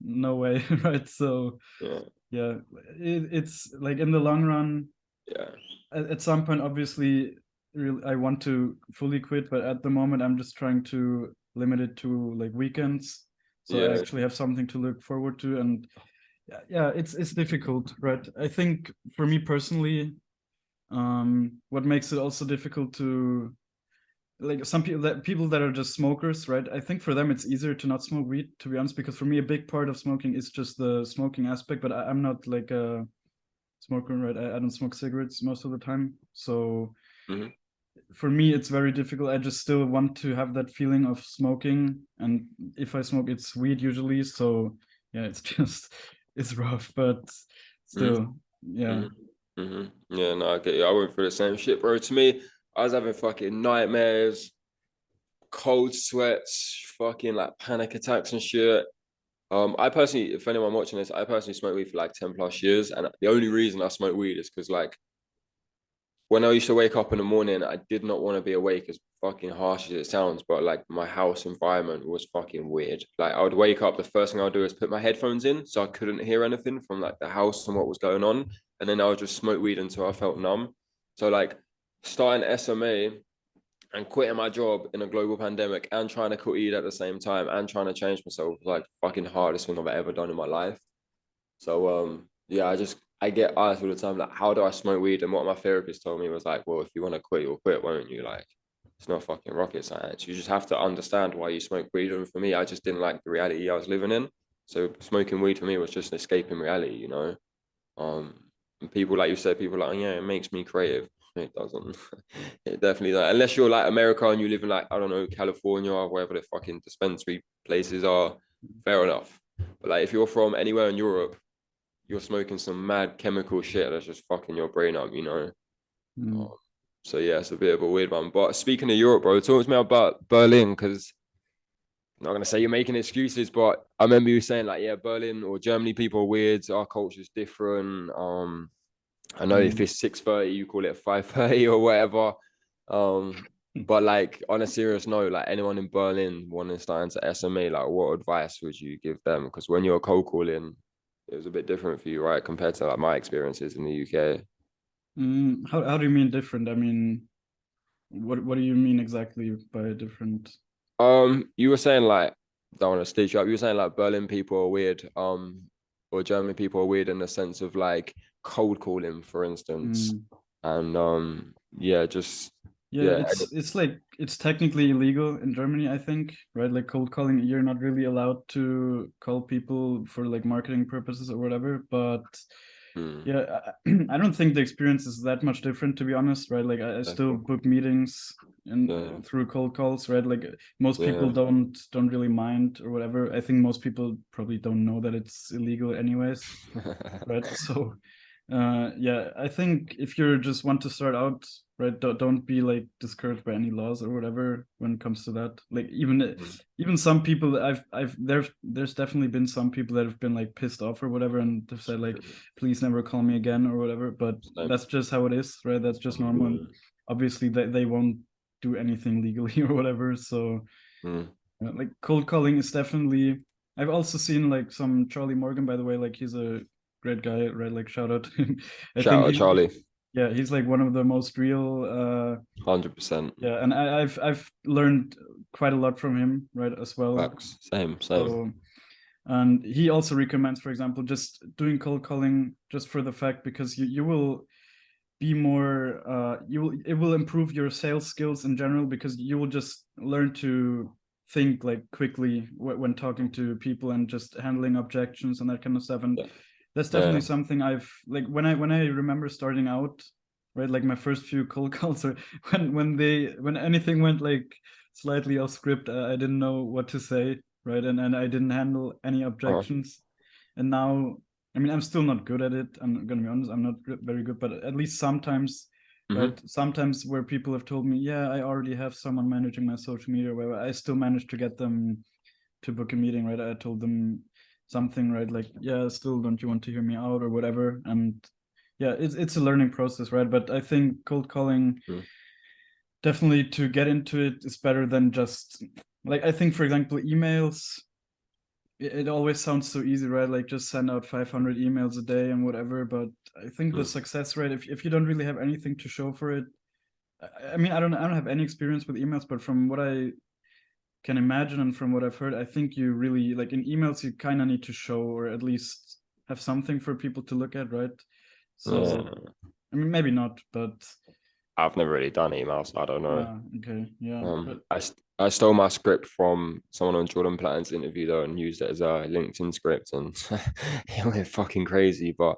no way. Right? So yeah, yeah, it's like in the long run, yeah, at some point obviously really I want to fully quit, but at the moment I'm just trying to limit it to like weekends, so I yeah, actually have something to look forward to. And yeah, it's difficult, right? I think for me personally, what makes it also difficult to like some people that are just smokers, right? I think for them it's easier to not smoke weed, to be honest, because for me a big part of smoking is just the smoking aspect. But I'm not like a smoker, right? I don't smoke cigarettes most of the time, so hmm for me it's very difficult. I just still want to have that feeling of smoking, and if I smoke, it's weed usually. So yeah, it's just it's rough, but hmm still, yeah. hmm hmm Yeah, no, I get you. I went through the same shit, bro. To me, I was having fucking nightmares, cold sweats, fucking like panic attacks and shit. I personally, if anyone watching this, I personally smoked weed for like 10 plus years. And the only reason I smoke weed is because like when I used to wake up in the morning, I did not want to be awake, as fucking harsh as it sounds, but like my house environment was fucking weird. Like I would wake up, the first thing I would do is put my headphones in so I couldn't hear anything from like the house and what was going on. And then I would just smoke weed until I felt numb. So like starting SMA and quitting my job in a global pandemic and trying to quit weed at the same time and trying to change myself was like fucking hardest thing I've ever done in my life. So yeah, I get asked all the time like how do I smoke weed? And what my therapist told me was like, well, if you want to quit, you'll quit, won't you? Like it's not fucking rocket science. You just have to understand why you smoke weed. And for me, I just didn't like the reality I was living in. So smoking weed for me was just an escaping reality, you know. Um and people like you said, people are like, oh, yeah, it makes me creative. It doesn't. It definitely doesn't. Unless you're like America and you live in like, I don't know, California or wherever the fucking dispensary places are, fair enough. But like if you're from anywhere in Europe, you're smoking some mad chemical shit that's just fucking your brain up, you know. Mm. Um, so yeah, it's a bit of a weird one. But speaking of Europe, bro, talk to me about Berlin because I'm not gonna say you're making excuses, but I remember you saying like, yeah, Berlin or Germany people are weird. Our culture's different. I know if Mm. it's 6:30, you call it 5:30 or whatever. Um, but like on a serious note, like anyone in Berlin wanting to start into SMA, like what advice would you give them? Because when you're cold calling, it was a bit different for you, right? Compared to like my experiences in the UK. How do you mean different? I mean, what do you mean exactly by different? You were saying like, don't want to stitch you up. You were saying like Berlin people are weird, or German people are weird in the sense of like cold calling, for instance. Mm. And yeah, just Yeah, yeah, it's like it's technically illegal in Germany, I think, right? Like cold calling, you're not really allowed to call people for like marketing purposes or whatever. But mm, yeah, I don't think the experience is that much different, to be honest, right? Like I still definitely. book meetings and Yeah, through cold calls, right? Like most people yeah. don't really mind or whatever. I think most people probably don't know that it's illegal anyways, right? So yeah, I think if you just want to start out, right, don't be like discouraged by any laws or whatever when it comes to that. Like Mm, even some people that there's definitely been some people that have been like pissed off or whatever and have said like please never call me again or whatever, but same. that's just how it is, right? That's just normal, and obviously they won't do anything legally or whatever. So Mm. like cold calling is definitely. I've also seen like some Charlie Morgan, by the way, like he's a great guy, right? Like shout out to him. I Shout think out Charlie, yeah, he's like one of the most real 100%. yeah, and I've learned quite a lot from him, right, as well. Facts. Same, same. So and he also recommends, for example, just doing cold calling just for the fact because you will be more it will improve your sales skills in general because you will just learn to think like quickly when talking to people and just handling objections and that kind of stuff. And Yeah, that's definitely yeah. something I've like when I remember starting out, right, like my first few cold calls or when anything went like slightly off script, I didn't know what to say, right, and I didn't handle any Uh-huh. objections. And now I mean, I'm still not good at it. I'm gonna be honest. I'm not very good, but at least sometimes, right? Hmm. Sometimes where people have told me, "Yeah, I already have someone managing my social media," where I still managed to get them to book a meeting, right? I told them something, right? Like, "Yeah, still, don't you want to hear me out or whatever?" And yeah, it's a learning process, right? But I think cold calling Mm. definitely to get into it is better than just like I think, for example, emails it always sounds so easy, right? Like just send out 500 emails a day and whatever. But I think the Mm. success rate, if you don't really have anything to show for it, I mean, I don't have any experience with emails, but from what I can imagine and from what I've heard, I think you really like in emails, you kind of need to show or at least have something for people to look at, right? So, Yeah. I mean, maybe not, but I've never really done emails, so I don't know. okay, yeah, but I stole my script from someone on Jordan Platten's interview though and used it as a LinkedIn script and it went fucking crazy, but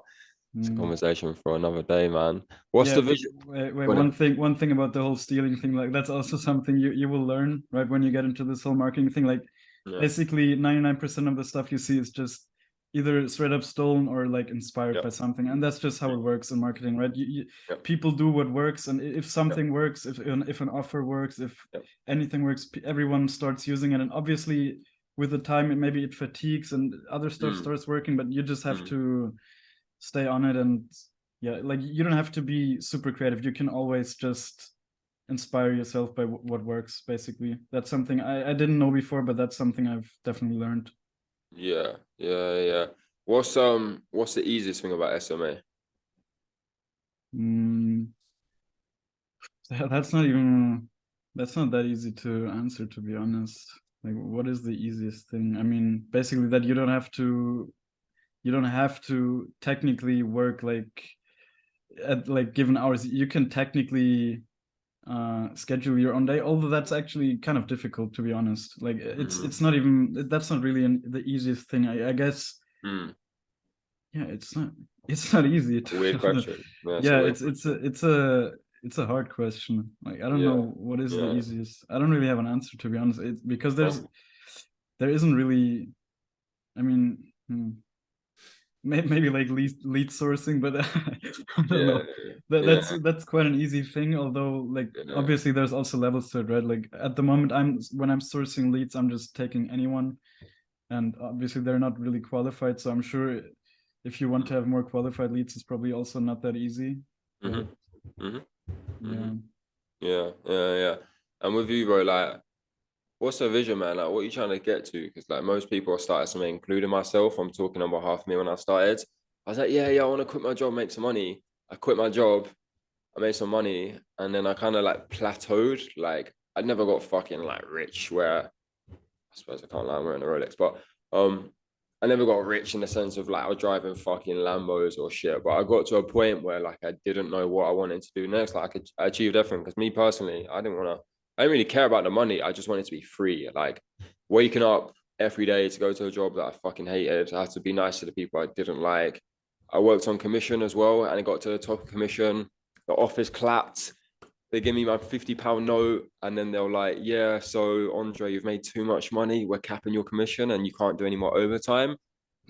it's a mm, conversation for another day, man. What's yeah, the vision? wait, Go on. one thing about the whole stealing thing, like that's also something you will learn, right, when you get into this whole marketing thing. Like Yeah. basically 99% of the stuff you see is just either straight up stolen or like inspired by Yep. something. And that's just how it works in marketing, right? Yep. People do what works, and if Yep. something works, if an offer works, if Yep. anything works, everyone starts using it. And obviously with the time maybe it fatigues and other stuff Mm. starts working, but you just have Mm. to stay on it. And yeah, like you don't have to be super creative. You can always just inspire yourself by what works. Basically, that's something I didn't know before, but that's something I've definitely learned. Yeah. Yeah. Yeah. What's the easiest thing about SMA? mm, that's not even that's not that easy to answer, to be honest. Like what is the easiest thing? I mean, basically that you don't have to technically work like at like given hours. You can technically schedule your own day, although that's actually kind of difficult, to be honest. Like it's Mm. not even that's not really the easiest thing, I guess. Mm. Yeah, it's not easy to be Weird honest. question. Yeah, it's a Yeah, weird it's question. it's a hard question. Like I don't Yeah. know what is the Yeah. easiest. I don't really have an answer, to be honest. It's because Um, there isn't really. I mean, maybe like lead sourcing, but I don't yeah. know. Yeah. That's quite an easy thing. Although, like Yeah. obviously, there's also levels to it, right? Like at the moment, when I'm sourcing leads, I'm just taking anyone, and obviously they're not really qualified. So I'm sure if you want to have more qualified leads, it's probably also not that easy. But Mm-hmm. Mm-hmm. Mm-hmm. yeah. Yeah. Yeah. Yeah. And with you, bro, like what's the vision, man? Like, what are you trying to get to? Because like most people are starting something, including myself. I'm talking on behalf of me when I started. I was like, yeah, I want to quit my job, make some money. I quit my job, I made some money, and then I kind of like plateaued. Like, I never got fucking like rich where I suppose I can't lie, I'm wearing a Rolex, but I never got rich in the sense of like I was driving fucking Lambos or shit. But I got to a point where like I didn't know what I wanted to do next. Like I achieved everything because me personally, I didn't really care about the money. I just wanted to be free. Like waking up every day to go to a job that I fucking hated. I had to be nice to the people I didn't like. I worked on commission as well, and I got to the top of commission. The office clapped. They give me my £50 note, and then they're like, yeah, so Andre, you've made too much money. We're capping your commission and you can't do any more overtime.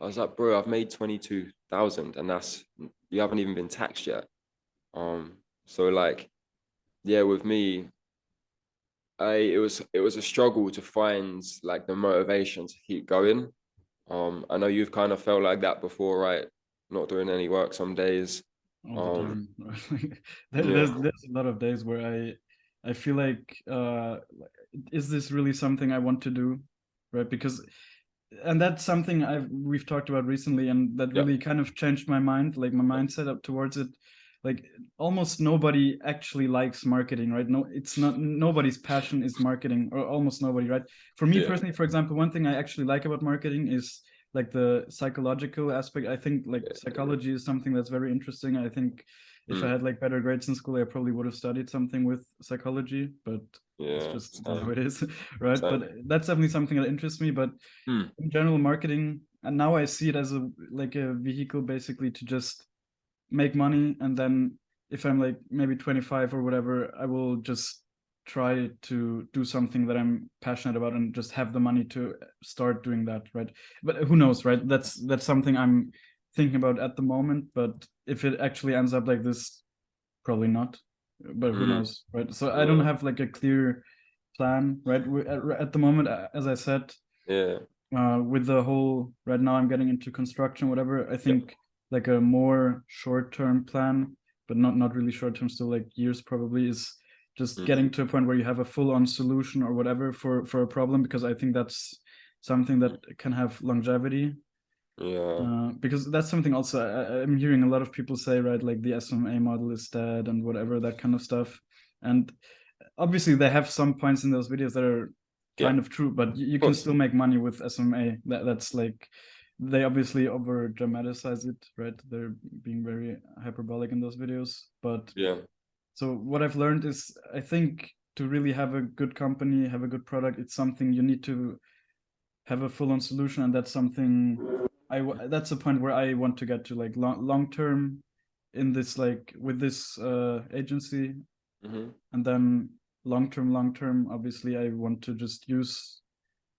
I was like, bro, I've made 22,000 and that's, you haven't even been taxed yet. So like, yeah, with me, it was a struggle to find like the motivation to keep going. I know you've kind of felt like that before, right? Not doing any work some days. all the Um, time. yeah, There's a lot of days where I feel like is this really something I want to do, right? Because and that's something we've talked about recently, and that yeah, really kind of changed my mind, like my mindset up towards it. Like almost nobody actually likes marketing, right? No, it's not, nobody's passion is marketing, or almost nobody, right? For me yeah, personally, for example, one thing I actually like about marketing is like the psychological aspect. I think like yeah, psychology is something that's very interesting. I think if I mm, had like better grades in school, I probably would have studied something with psychology, but it's yeah, just how same, it is, right? same. But that's definitely something that interests me. But Mm, in general, marketing, and now I see it as a like a vehicle basically to just make money, and then if I'm like maybe 25 or whatever, I will just try to do something that I'm passionate about and just have the money to start doing that, right? But who knows, right? That's something I'm thinking about at the moment, but if it actually ends up like this, probably not. But who mm, knows, right? So I don't yeah, have like a clear plan, right? At the moment, as I said, yeah, with the whole right now I'm getting into construction, whatever, I yeah. think like a more short-term plan, but not really short-term, still like years probably, is just Mm, getting to a point where you have a full-on solution or whatever for a problem, because I think that's something that can have longevity. yeah, Because that's something also I'm hearing a lot of people say, right? Like the SMMA model is dead and whatever, that kind of stuff. And obviously they have some points in those videos that are yeah, kind of of true, but you can course. still make money with SMMA. That's like they obviously over dramatize it, right? They're being very hyperbolic in those videos. But Yeah. so what I've learned is I think to really have a good company, have a good product, it's something you need to have a full-on solution, and that's something that's a point where I want to get to, like long term in this, like with this agency. Mm-hmm. And then long term obviously I want to just use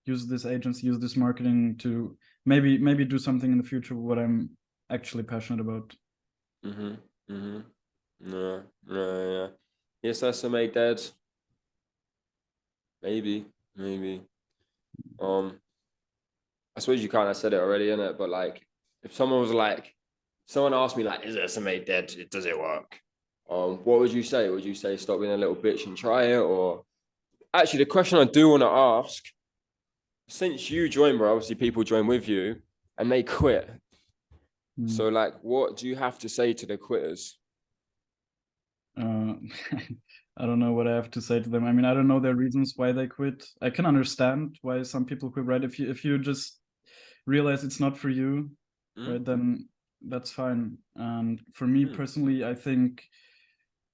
this agency, use this marketing to maybe do something in the future what I'm actually passionate about. Mm-hmm. Mm-hmm. No, no, yeah. Yes, SMA dead. Maybe, maybe. Um, I suppose you kind of said it already, innit? But like, if someone was like, someone asked me like, "Is SMA dead? Does it work?" What would you say? Would you say stop being a little bitch and try it, or actually, the question I do want to ask, since you joined, bro, obviously people join with you and they quit. Mm. So like, what do you have to say to the quitters? uh, I don't know what I have to say to them. I mean, I don't know their reasons why they quit. I can understand why some people quit, right? If you just realize it's not for you, Mm, right, then that's fine. And for me mm, personally, I think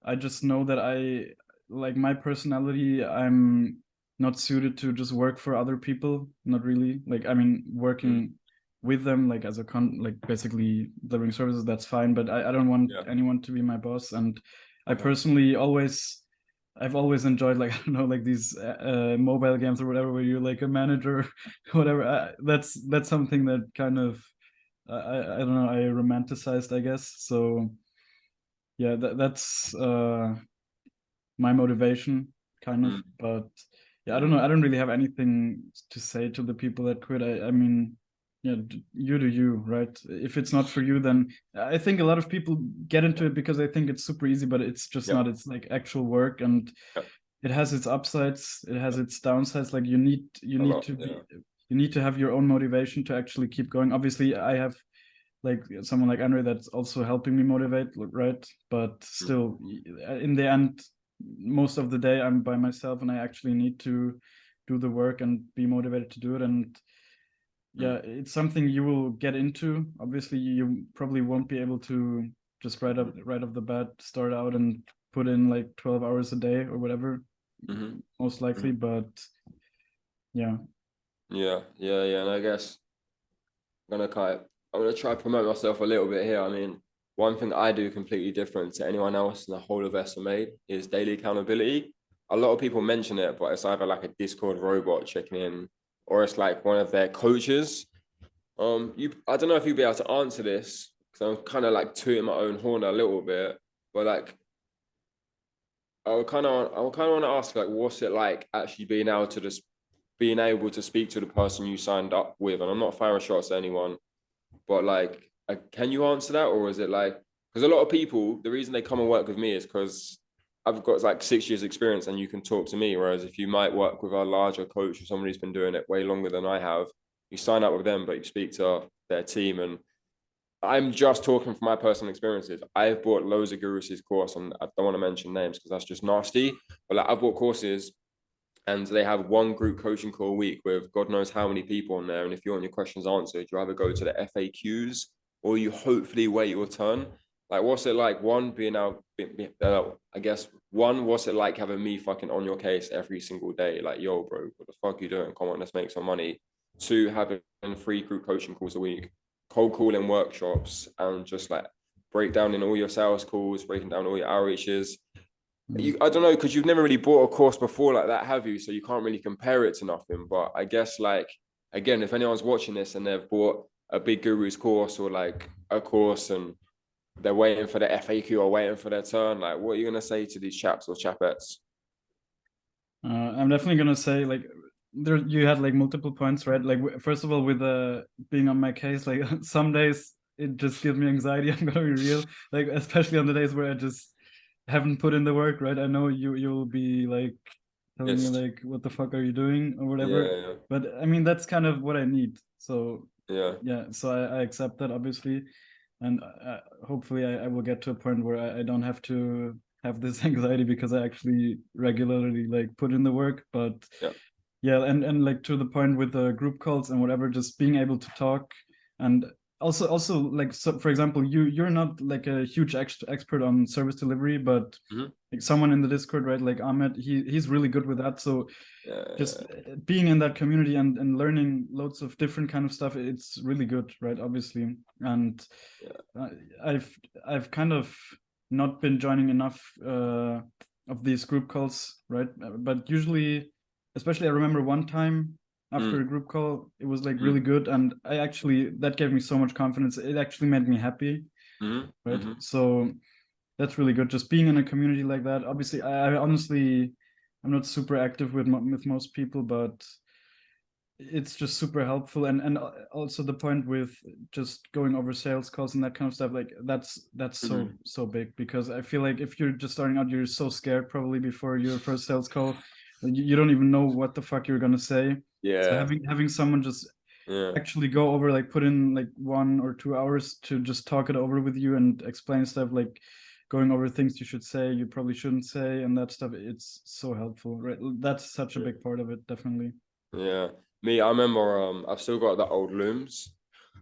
I just know that I like my personality, I'm not suited to just work for other people. Not really. Like I mean mm. working with them like as a like basically delivering services, that's fine. But I don't want Yeah. anyone to be my boss. And I Okay. personally always I've always enjoyed like I don't know, like these mobile games or whatever where you're like a manager, whatever. That's something that kind of I don't know, I romanticized, I guess. So yeah, that's my motivation kind of. Mm, But yeah, I don't mm, know, I don't really have anything to say to the people that quit. I mean, yeah, you do you, right? If it's not for you, then I think a lot of people get into it because they think it's super easy, but it's just yeah. not. It's like actual work, and Yeah. it has its upsides, it has its downsides. Like you A need lot. to Yeah. be you need to have your own motivation to actually keep going. Obviously, I have like someone like Andre that's also helping me motivate, right? But Mm, still, in the end, most of the day I'm by myself, and I actually need to do the work and be motivated to do it. And mm, yeah, it's something you will get into. Obviously, you probably won't be able to just right off the bat start out and put in like 12 hours a day or whatever, mm, most likely. mm. But yeah. Yeah, yeah, yeah. And I guess I'm gonna try to promote myself a little bit here. I mean, one thing I do completely different to anyone else in the whole of SMA is daily accountability. A lot of people mention it, but it's either like a Discord robot checking in, or it's like one of their coaches. I don't know if you'll be able to answer this because I'm kind of like tooting my own horn a little bit, but like I would kind of want to ask like, what's it like actually being able to speak to the person you signed up with? And I'm not firing shots at anyone, but like, can you answer that, or is it like because a lot of people the reason they come and work with me is because I've got like 6 years experience and you can talk to me. Whereas if you might work with a larger coach or somebody who's been doing it way longer than I have, you sign up with them, but you speak to their team. And I'm just talking from my personal experiences. I've bought loads of Gurus' course, and I don't want to mention names because that's just nasty. But like I've bought courses and they have one group coaching call a week with God knows how many people on there. And if you want your questions answered, you either go to the FAQs or you hopefully wait your turn. Like, what's it like? One, being out, I guess, one, what's it like having me fucking on your case every single day? Like, yo, bro, what the fuck are you doing? Come on, let's make some money. Two, having 3 group coaching calls a week, cold calling workshops, and just like break down in all your sales calls, breaking down all your outreaches. I don't know because you've never really bought a course before like that, have you? So you can't really compare it to nothing. But I guess like again, if anyone's watching this and they've bought a big guru's course or like a course and they're waiting for the FAQ or waiting for their turn, like what are you gonna say to these chaps or chapettes? I'm definitely gonna say like there you had like multiple points, right? Like first of all, with being on my case, like some days it just gives me anxiety. I'm gonna be real, like especially on the days where I just haven't put in the work, right? I know you'll be like telling me Yes. like what the fuck are you doing or whatever, Yeah, but I mean that's kind of what I need. So yeah, yeah, so I accept that obviously, and hopefully I will get to a point where I don't have to have this anxiety because I actually regularly like put in the work. But yeah. yeah, and like to the point with the group calls and whatever, just being able to talk. And also like, so for example, you're not like a huge expert on service delivery, but Mhm. like someone in the Discord, right, like Ahmed, he's really good with that. So just Yeah, being in that community and learning loads of different kind of stuff, it's really good, right, obviously. And yeah. uh, i've I've kind of not been joining enough of these group calls, right? But usually, especially I remember one time after a Mm, group call, it was like really mm, good, and I actually that gave me so much confidence. It actually made me happy, mm, right? mm, So that's really good. Just being in a community like that. Obviously, I honestly, I'm not super active with most people, but it's just super helpful. And also the point with just going over sales calls and that kind of stuff, like that's so mm. so big, because I feel like if you're just starting out, you're so scared probably before your first sales call. You don't even know what the fuck you're gonna say. So Yeah, having someone just yeah, actually go over, like put in like 1 or 2 hours to just talk it over with you and explain stuff, like going over things you should say, you probably shouldn't say, and that stuff, it's so helpful, right? That's such a yeah. big part of it, definitely. Yeah. Me, I remember I've still got the old looms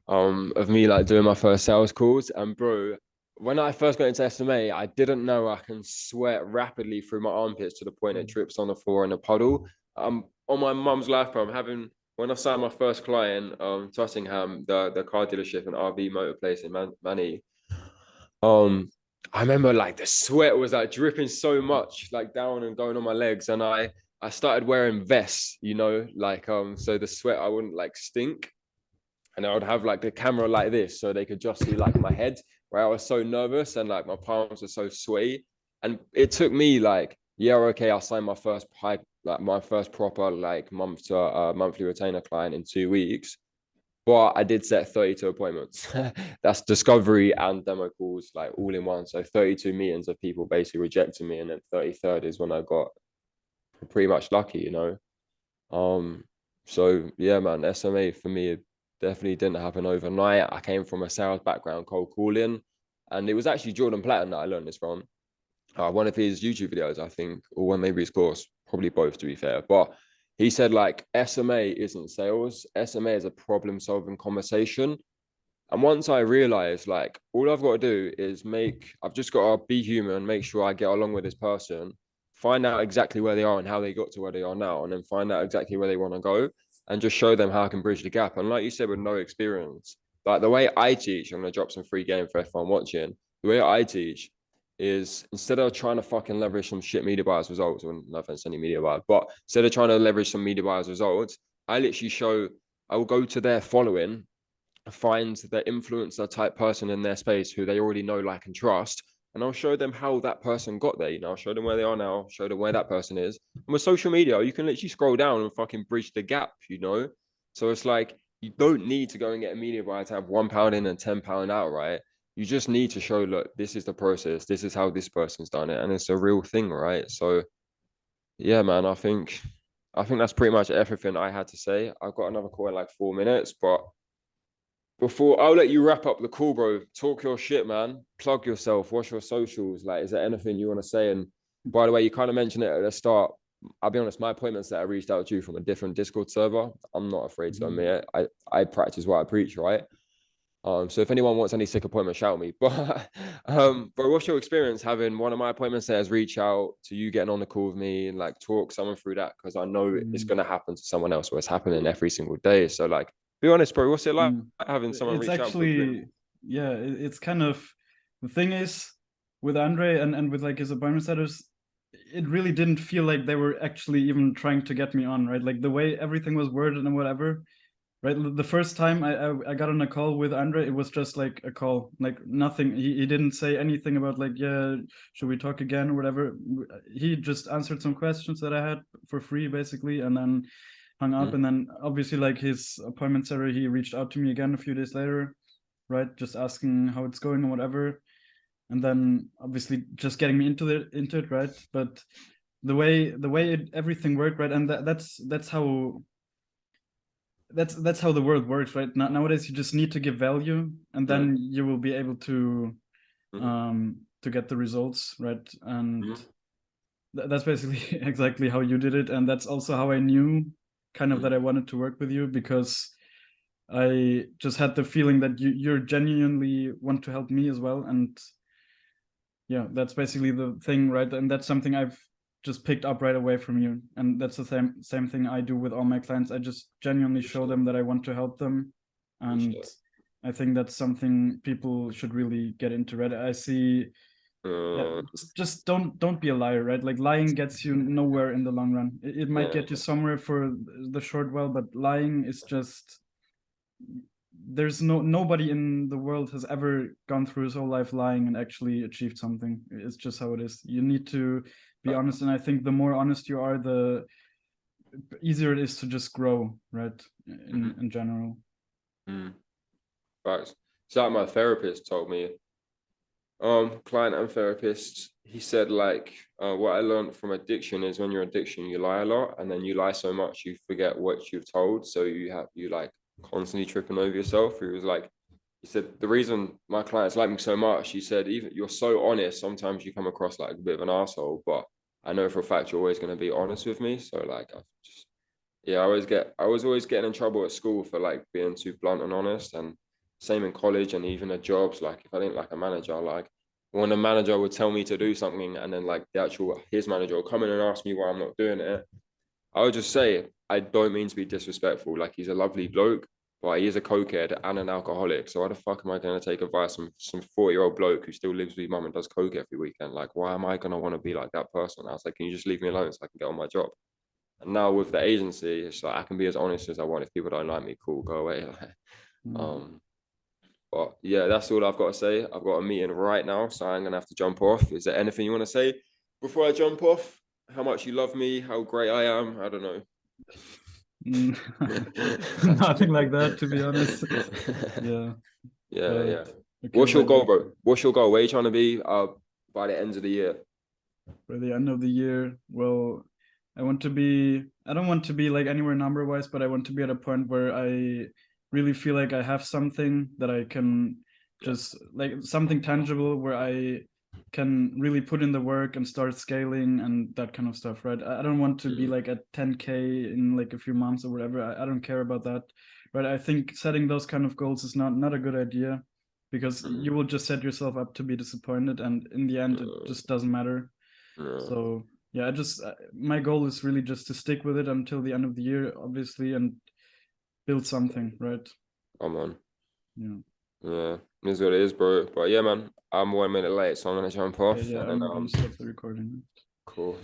of me like doing my first sales calls. And bro, when I first got into SMA, I didn't know I can sweat rapidly through my armpits to the point it drips on the floor in a puddle. On my mum's life, bro, I'm having when I signed my first client, Tottenham, the car dealership and RV motor place in Manny. Um, I remember like the sweat was like dripping so much, like down and going on my legs, and I started wearing vests, like so the sweat I wouldn't like stink, and I would have like the camera like this so they could just see like my head where I was so nervous and like my palms were so sweaty, and it took me like yeah okay I'll sign my first pipe like my first proper like monthly retainer client in 2 weeks, but I did set 32 appointments. That's discovery and demo calls, like all in one. So 32 meetings of people basically rejecting me. And then 33rd is when I got pretty much lucky, you know. So yeah, man, SMA for me definitely didn't happen overnight. I came from a sales background, cold calling, and it was actually Jordan Platten that I learned this from. One of his YouTube videos, I think, or one maybe his course, probably both to be fair. But he said like SMA isn't sales. SMA is a problem solving conversation. And once I realized like all I've got to do is I've just got to be human, make sure I get along with this person, find out exactly where they are and how they got to where they are now, and then find out exactly where they want to go and just show them how I can bridge the gap. And like you said, with no experience, like the way I teach, I'm going to drop some free game for everyone watching. The way I teach is instead of trying to fucking leverage some shit media buyers results, or no offense to any media buyers, but instead of trying to leverage some media buyers results, I literally show, I will go to their following, find the influencer type person in their space who they already know, like, and trust. And I'll show them how that person got there. You know, I'll show them where they are now, show them where that person is. And with social media, you can literally scroll down and fucking bridge the gap, you know? So it's like, you don't need to go and get a media buyer to have £1 in and £10 out, right? You just need to show, look, this is the process. This is how this person's done it. And it's a real thing, right? So yeah, man, I think that's pretty much everything I had to say. I've got another call in like 4 minutes, but before I'll let you wrap up the call, bro. Talk your shit, man. Plug yourself. What's your socials? Like, is there anything you want to say? And by the way, you kind of mentioned it at the start. I'll be honest, my appointments that I reached out to you from a different Discord server, I'm not afraid to admit it. I practice what I preach, right? So if anyone wants any sick appointment, shout me. But what's your experience having one of my appointment setters reach out to you, getting on the call with me, and like talk someone through that? Because I know it's Mm. gonna happen to someone else, or it's happening every single day. So like, be honest, bro. What's it like Mm. having someone It's reach out quickly? actually, yeah, it's kind of, the thing is with Andre and with like his appointment setters, it really didn't feel like they were actually even trying to get me on, right? Like the way everything was worded and whatever, right? The first time I got on a call with Andre, it was just like a call, like nothing. He didn't say anything about like, yeah, should we talk again or whatever. He just answered some questions that I had for free basically, and then hung up. And then obviously like his appointment setter, he reached out to me again a few days later, right? Just asking how it's going and whatever. And then obviously just getting me into it, right? But the way everything worked, right? And that's how the world works, right? Nowadays you just need to give value, and then you will be able to get the results, right? And that's basically exactly how you did it, and that's also how I knew kind of that I wanted to work with you, because I just had the feeling that you're genuinely want to help me as well. And yeah, that's basically the thing, right? And that's something I've just picked up right away from you. And that's the same thing I do with all my clients. I just genuinely show them that I want to help them. And I think that's something people should really get into, right? I see, yeah, just don't be a liar, right? Like lying gets you nowhere in the long run. It might get you somewhere for the short while, but lying is just, there's nobody in the world has ever gone through his whole life lying and actually achieved something. It's just how it is. You need to be honest, and I think the more honest you are, the easier it is to just grow, right? In general. Right. So like my therapist told me, client and therapist, he said like, what I learned from addiction is when you're addiction, you lie a lot, and then you lie so much you forget what you've told. So you like constantly tripping over yourself. He was like, he said the reason my clients like me so much, he said, even you're so honest, sometimes you come across like a bit of an asshole, but I know for a fact you're always going to be honest with me. So like, yeah, I was always getting in trouble at school for like being too blunt and honest, and same in college and even at jobs. Like if I didn't like a manager, like when a manager would tell me to do something and then like his manager will come in and ask me why I'm not doing it, I would just say, I don't mean to be disrespectful. Like he's a lovely bloke, but he is a cokehead and an alcoholic. So why the fuck am I going to take advice from some 40-year-old bloke who still lives with his mum and does coke every weekend? Like, why am I going to want to be like that person? I was like, can you just leave me alone so I can get on my job? And now with the agency, it's like I can be as honest as I want. If people don't like me, cool, go away. But yeah, that's all I've got to say. I've got a meeting right now, so I'm gonna have to jump off. Is there anything you want to say before I jump off? How much you love me, how great I am? I don't know. Nothing like that, to be honest. Yeah. Yeah. Okay, What's your right. goal, bro? What's your goal? Where are you trying to be by the end of the year? By the end of the year, well, I want to be, I don't want to be like anywhere number wise, but I want to be at a point where I really feel like I have something that I can just like something tangible where I can really put in the work and start scaling and that kind of stuff, right? I don't want to be like at 10K in like a few months or whatever. I don't care about that, right? I think setting those kind of goals is not a good idea because you will just set yourself up to be disappointed, and in the end, it just doesn't matter. So yeah, I just my goal is really just to stick with it until the end of the year, obviously, and build something, right? Come on. Yeah. Yeah, it is what it is, bro. But yeah, man, I'm 1 minute late, so I'm gonna jump Okay, off yeah, and then I'm gonna stop the recording. cool.